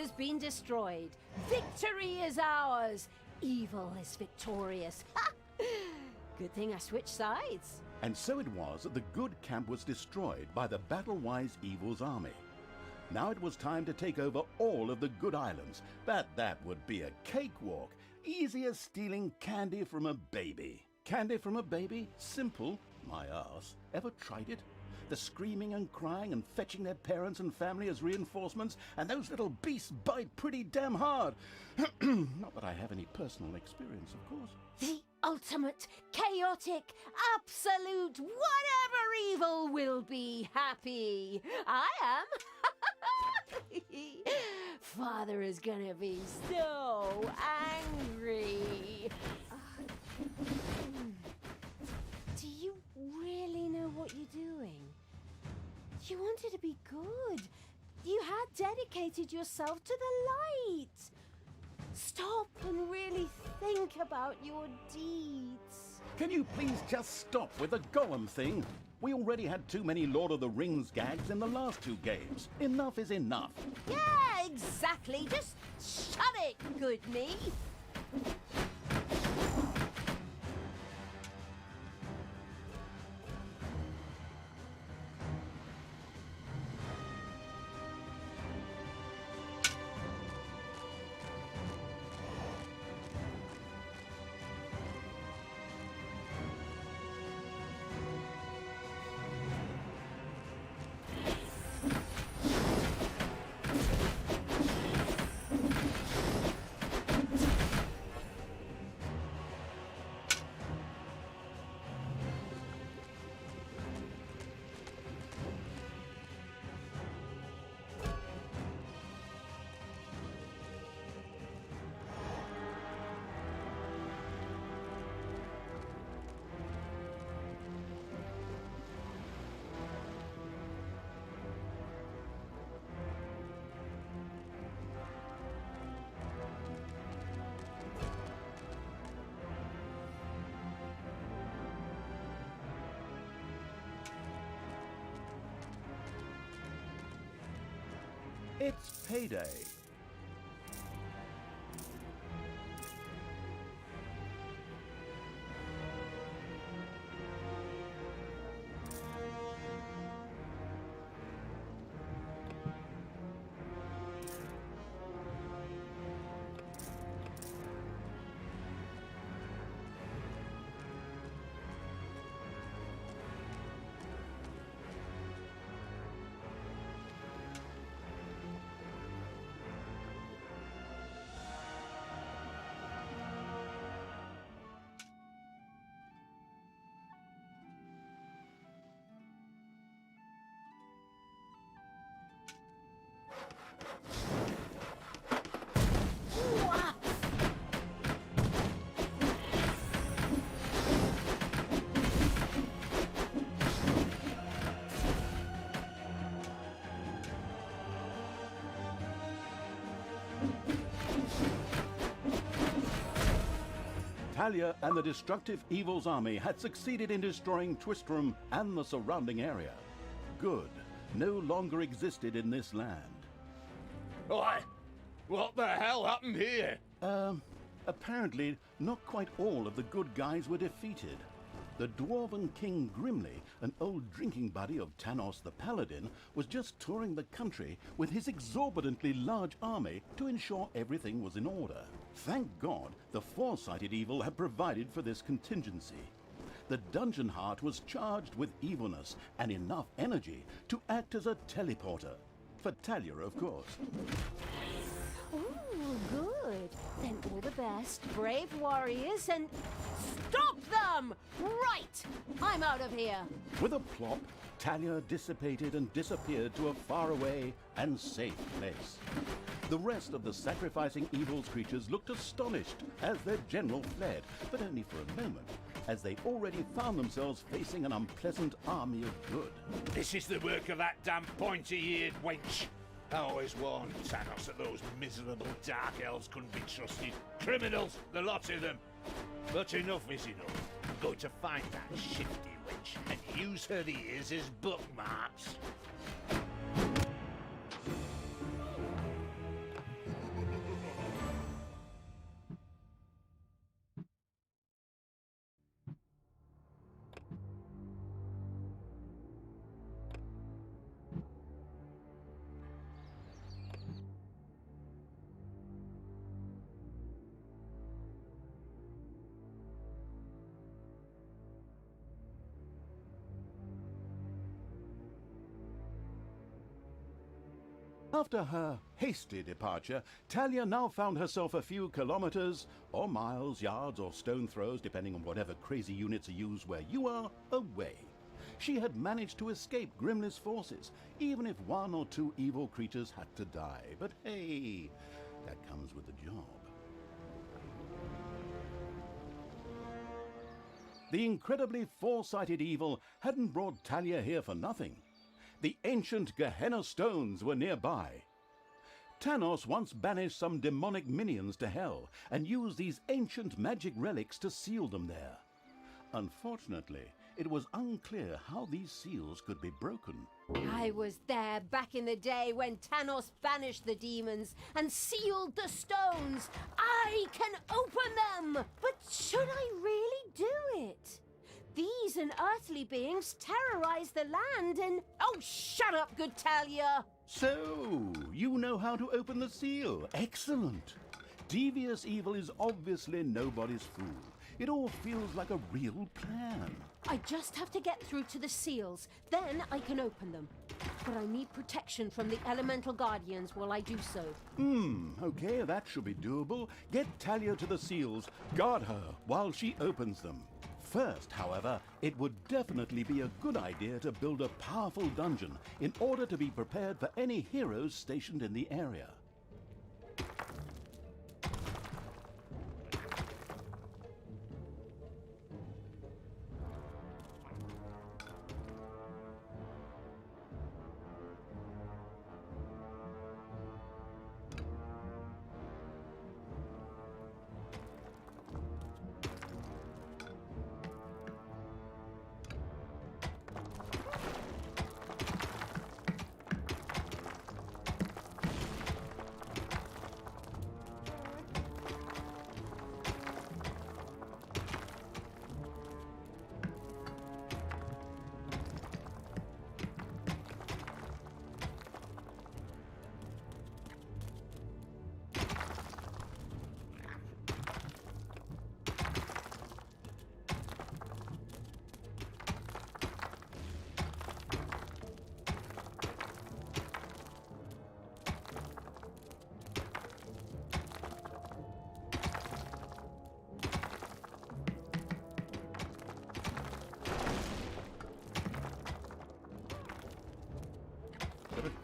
has been destroyed. Victory is ours. Evil is victorious. Ha! Good thing I switched sides. And so it was that the good camp was destroyed by the battle-wise evil's army. Now it was time to take over all of the good islands, but that would be a cakewalk, easy as stealing candy from a baby. Candy from a baby? Simple, my arse. Ever tried it? The screaming and crying and fetching their parents and family as reinforcements, and those little beasts bite pretty damn hard. Not that I have any personal experience, of course. The ultimate, chaotic, absolute, whatever evil will be happy. I am. Father is gonna be so angry. Do you really know what you're doing? You wanted to be good. You had dedicated yourself to the light. Stop and really think about your deeds. Can you please just stop with the Gollum thing? We already had too many Lord of the Rings gags in the last 2 games. Enough is enough. Yeah, exactly. Just shut it, good me. It's payday. Talia and the destructive Evil's army had succeeded in destroying Twistram and the surrounding area. Good no longer existed in this land. Why? What the hell happened here? Apparently not quite all of the good guys were defeated. The Dwarven King Grimly, an old drinking buddy of Tanos the Paladin, was just touring the country with his exorbitantly large army to ensure everything was in order. Thank God the foresighted evil had provided for this contingency. The dungeon heart was charged with evilness and enough energy to act as a teleporter. For Talia, of course. Ooh, good. Then all the best, brave warriors, and stop them! Right! I'm out of here. With a plop, Talia dissipated and disappeared to a faraway and safe place. The rest of the sacrificing evil's creatures looked astonished as their general fled, but only for a moment, as they already found themselves facing an unpleasant army of good. This is the work of that damn pointy-eared wench. I always warned Tanos that those miserable dark elves couldn't be trusted. Criminals, the lot of them. But enough is enough. I'm going to find that shifty wench and use her ears as bookmarks. After her hasty departure, Talia now found herself a few kilometers, or miles, yards, or stone throws, depending on whatever crazy units are used where you are, away. She had managed to escape Grimly's forces, even if one or two evil creatures had to die. But hey, that comes with the job. The incredibly foresighted evil hadn't brought Talia here for nothing. The ancient Gehenna stones were nearby. Tanos once banished some demonic minions to hell and used these ancient magic relics to seal them there. Unfortunately, it was unclear how these seals could be broken. I was there back in the day when Tanos banished the demons and sealed the stones. I can open them! But should I really do it? These unearthly beings terrorize the land and... Oh, shut up, good Talia! So, you know how to open the seal. Excellent. Devious evil is obviously nobody's fool. It all feels like a real plan. I just have to get through to the seals. Then I can open them. But I need protection from the elemental guardians while I do so. Okay, that should be doable. Get Talia to the seals. Guard her while she opens them. First, however, it would definitely be a good idea to build a powerful dungeon in order to be prepared for any heroes stationed in the area.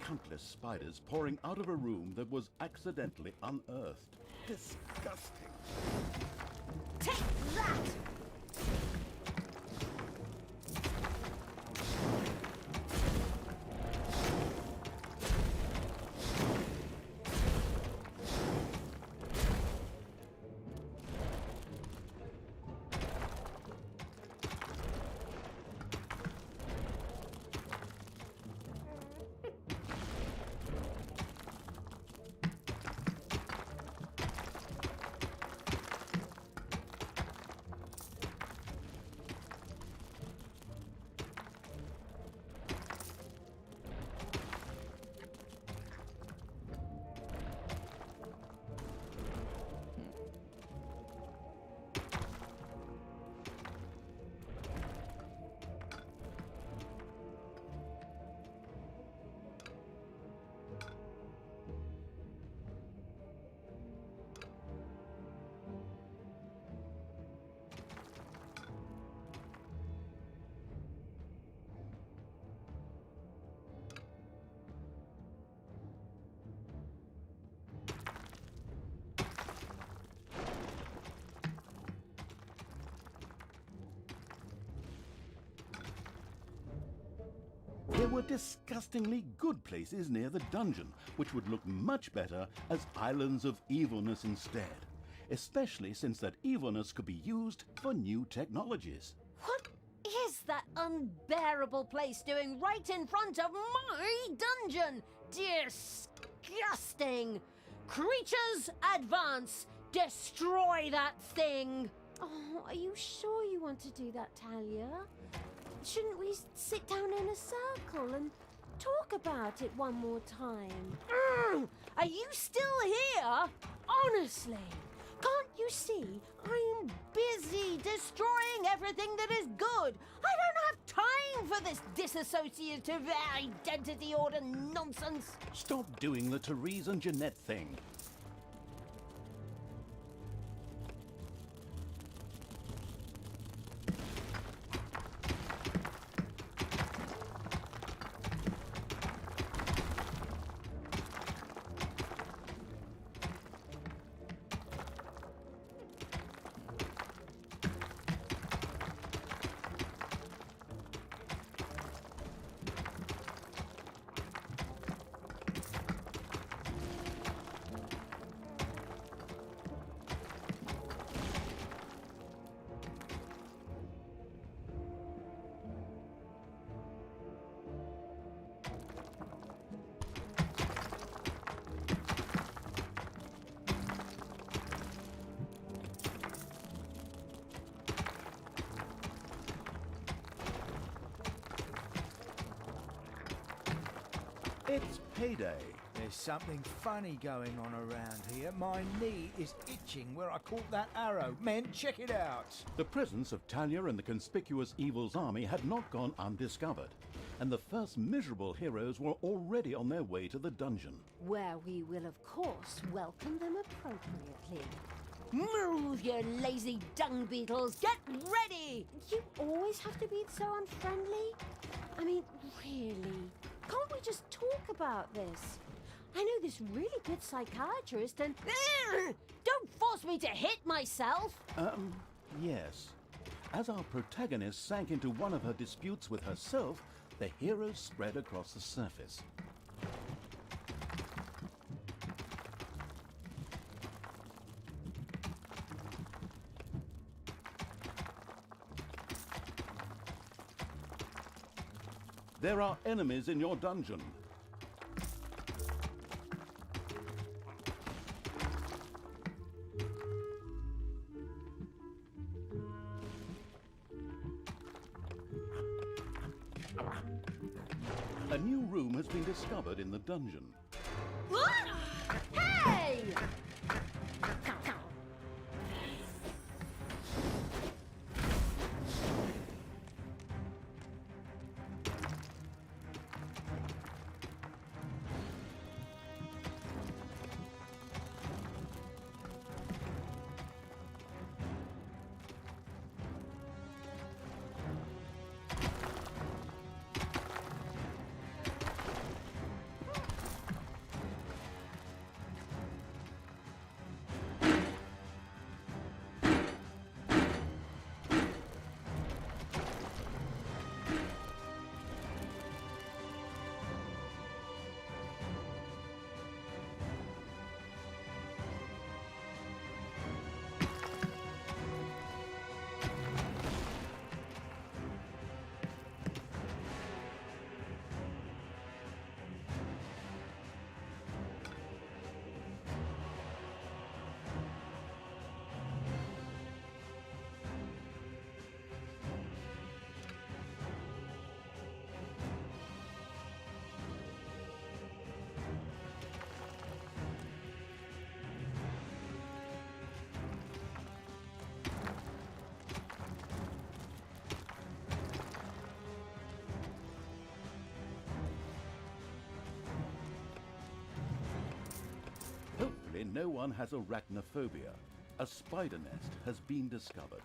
Countless spiders pouring out of a room that was accidentally unearthed. Disgusting. Take that! There were disgustingly good places near the dungeon, which would look much better as islands of evilness instead, especially since that evilness could be used for new technologies. What is that unbearable place doing right in front of my dungeon? Disgusting! Creatures, advance! Destroy that thing! Oh, are you sure you want to do that, Talia? Shouldn't we sit down in a circle and talk about it one more time? Are you still here? Honestly, can't you see I'm busy destroying everything that is good? I don't have time for this dissociative identity order nonsense. Stop doing the Therese and Jeanette thing. It's payday. There's something funny going on around here. My knee is itching where I caught that arrow. Men, check it out. The presence of Talia and the conspicuous Evil's army had not gone undiscovered, and the first miserable heroes were already on their way to the dungeon. Where we will, of course, welcome them appropriately. Move, you lazy dung beetles! Get ready! You always have to be so unfriendly? I mean, really? Can't we just talk about this? I know this really good psychiatrist and... Don't force me to hit myself! Yes. As our protagonist sank into one of her disputes with herself, the heroes spread across the surface. There are enemies in your dungeon. A new room has been discovered in the dungeon. Hey! Hopefully no one has arachnophobia. A spider nest has been discovered.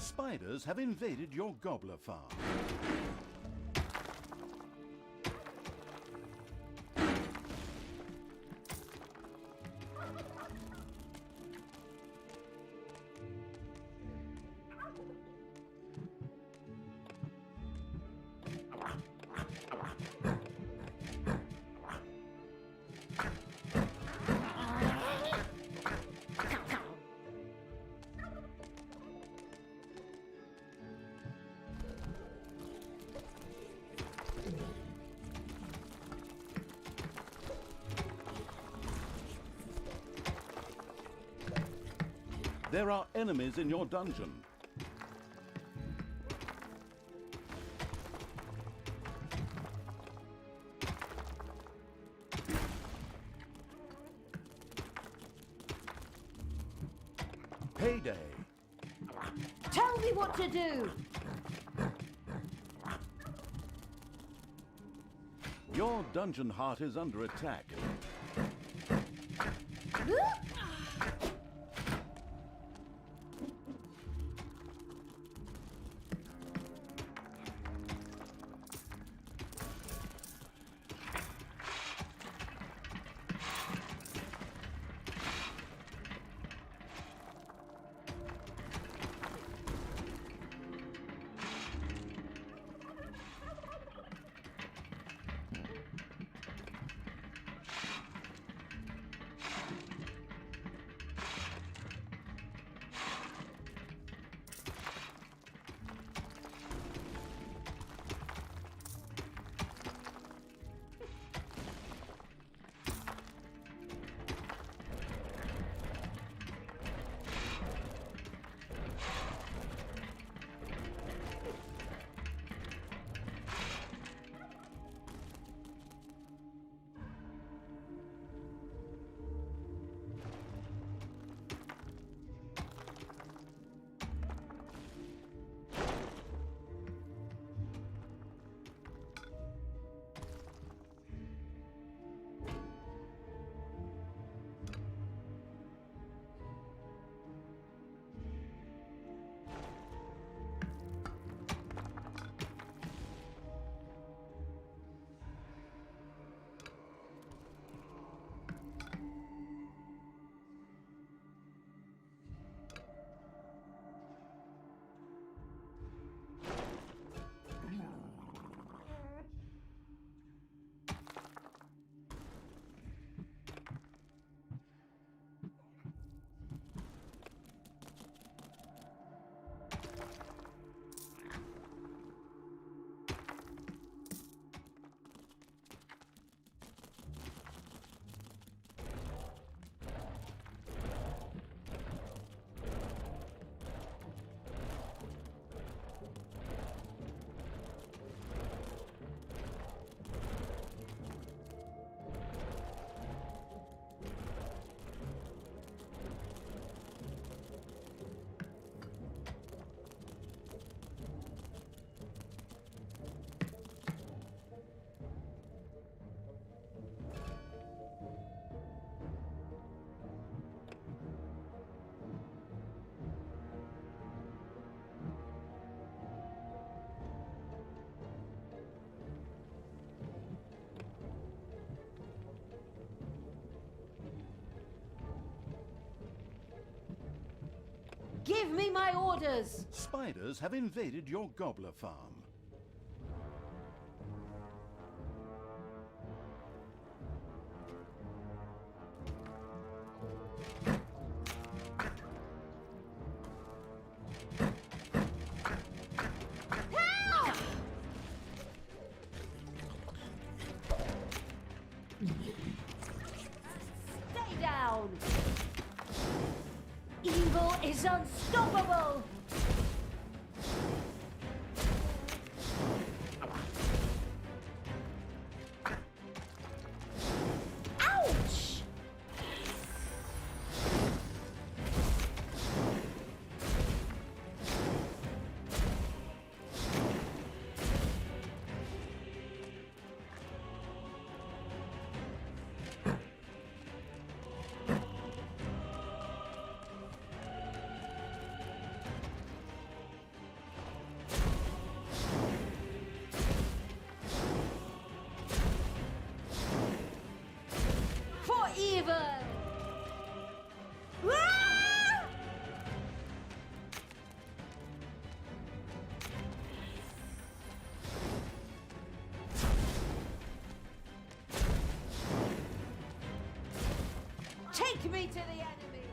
Spiders have invaded your gobbler farm. There are enemies in your dungeon. Payday. Tell me what to do! Your dungeon heart is under attack. Give me my orders! Spiders have invaded your gobbler farm. Help! Stay down! Evil is unstoppable! Ouch! me to the enemy!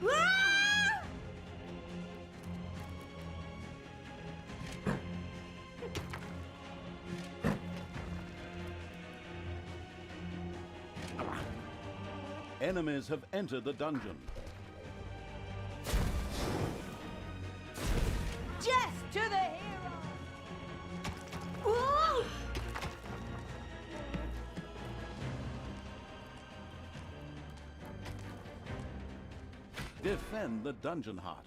Ah! Enemies have entered the dungeon. Death to the hero! Whoa! Defend the dungeon heart.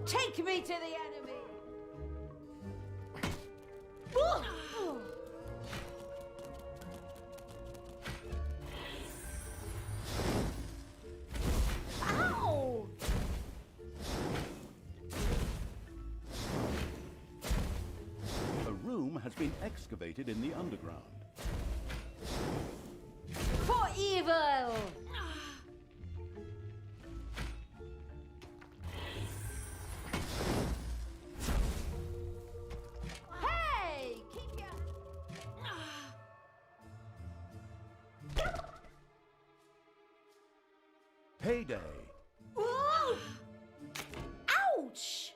Take me to the enemy! Ooh! Ow! A room has been excavated in the underground. For evil! Hey! Keep your... Payday. Ooh! Ouch!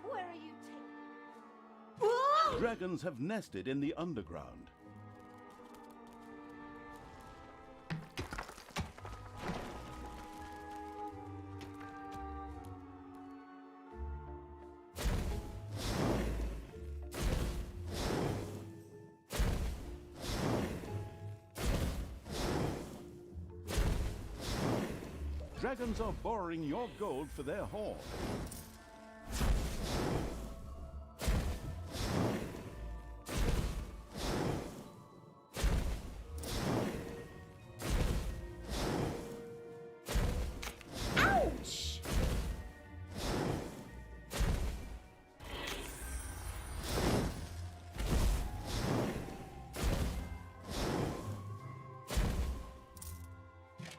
Where are you taking... Ooh! Dragons have nested in the underground. Dragons are borrowing your gold for their haul. Ouch!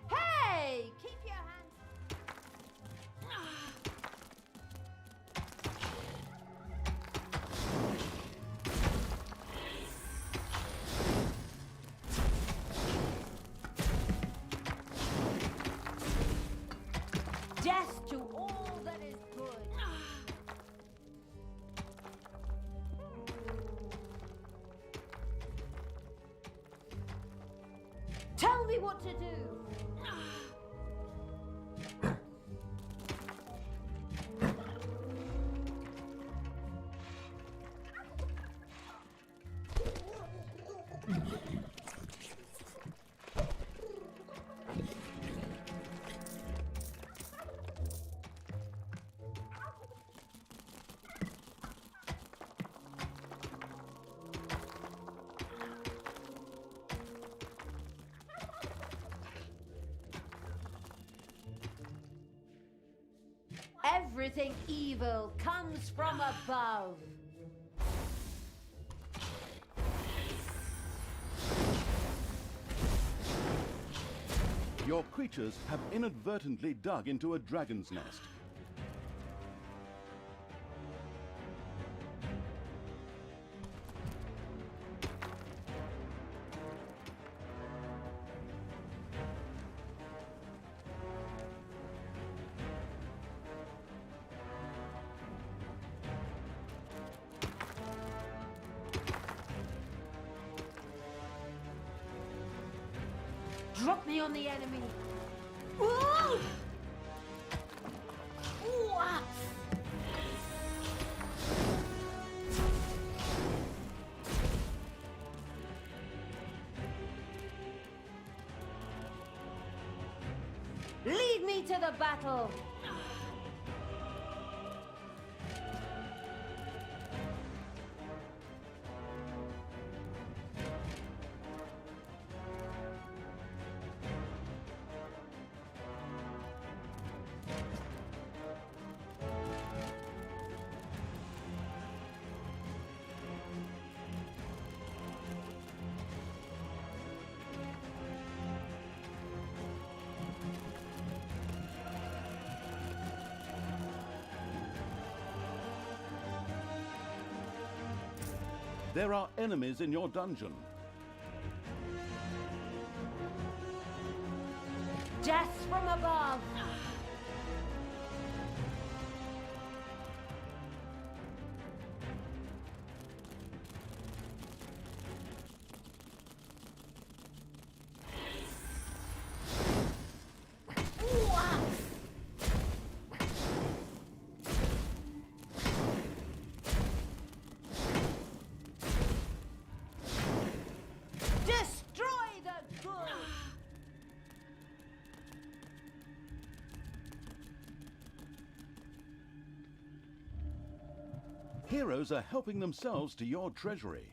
Hey! Keep your hands... Death to all that is good. Tell me what to do. Everything evil comes from above. Your creatures have inadvertently dug into a dragon's nest. Drop me on the enemy. Ooh! Ooh, ah. Lead me to the battle. There are enemies in your dungeon. Death from above! Destroy the good! Heroes are helping themselves to your treasury.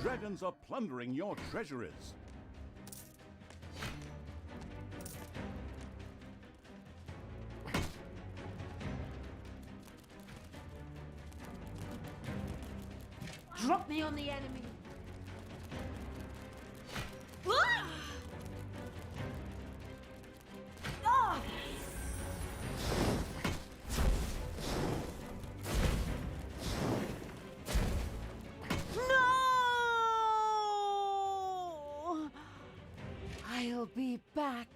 Dragons are plundering your treasuries. Drop me on the enemy! Ah! No! I'll be back.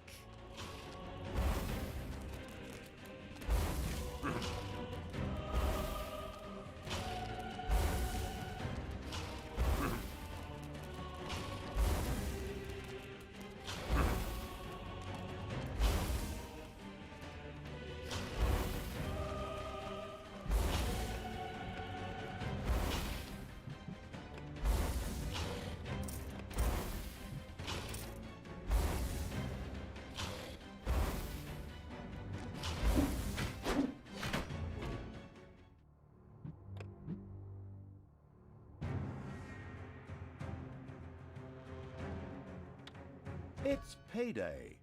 It's payday.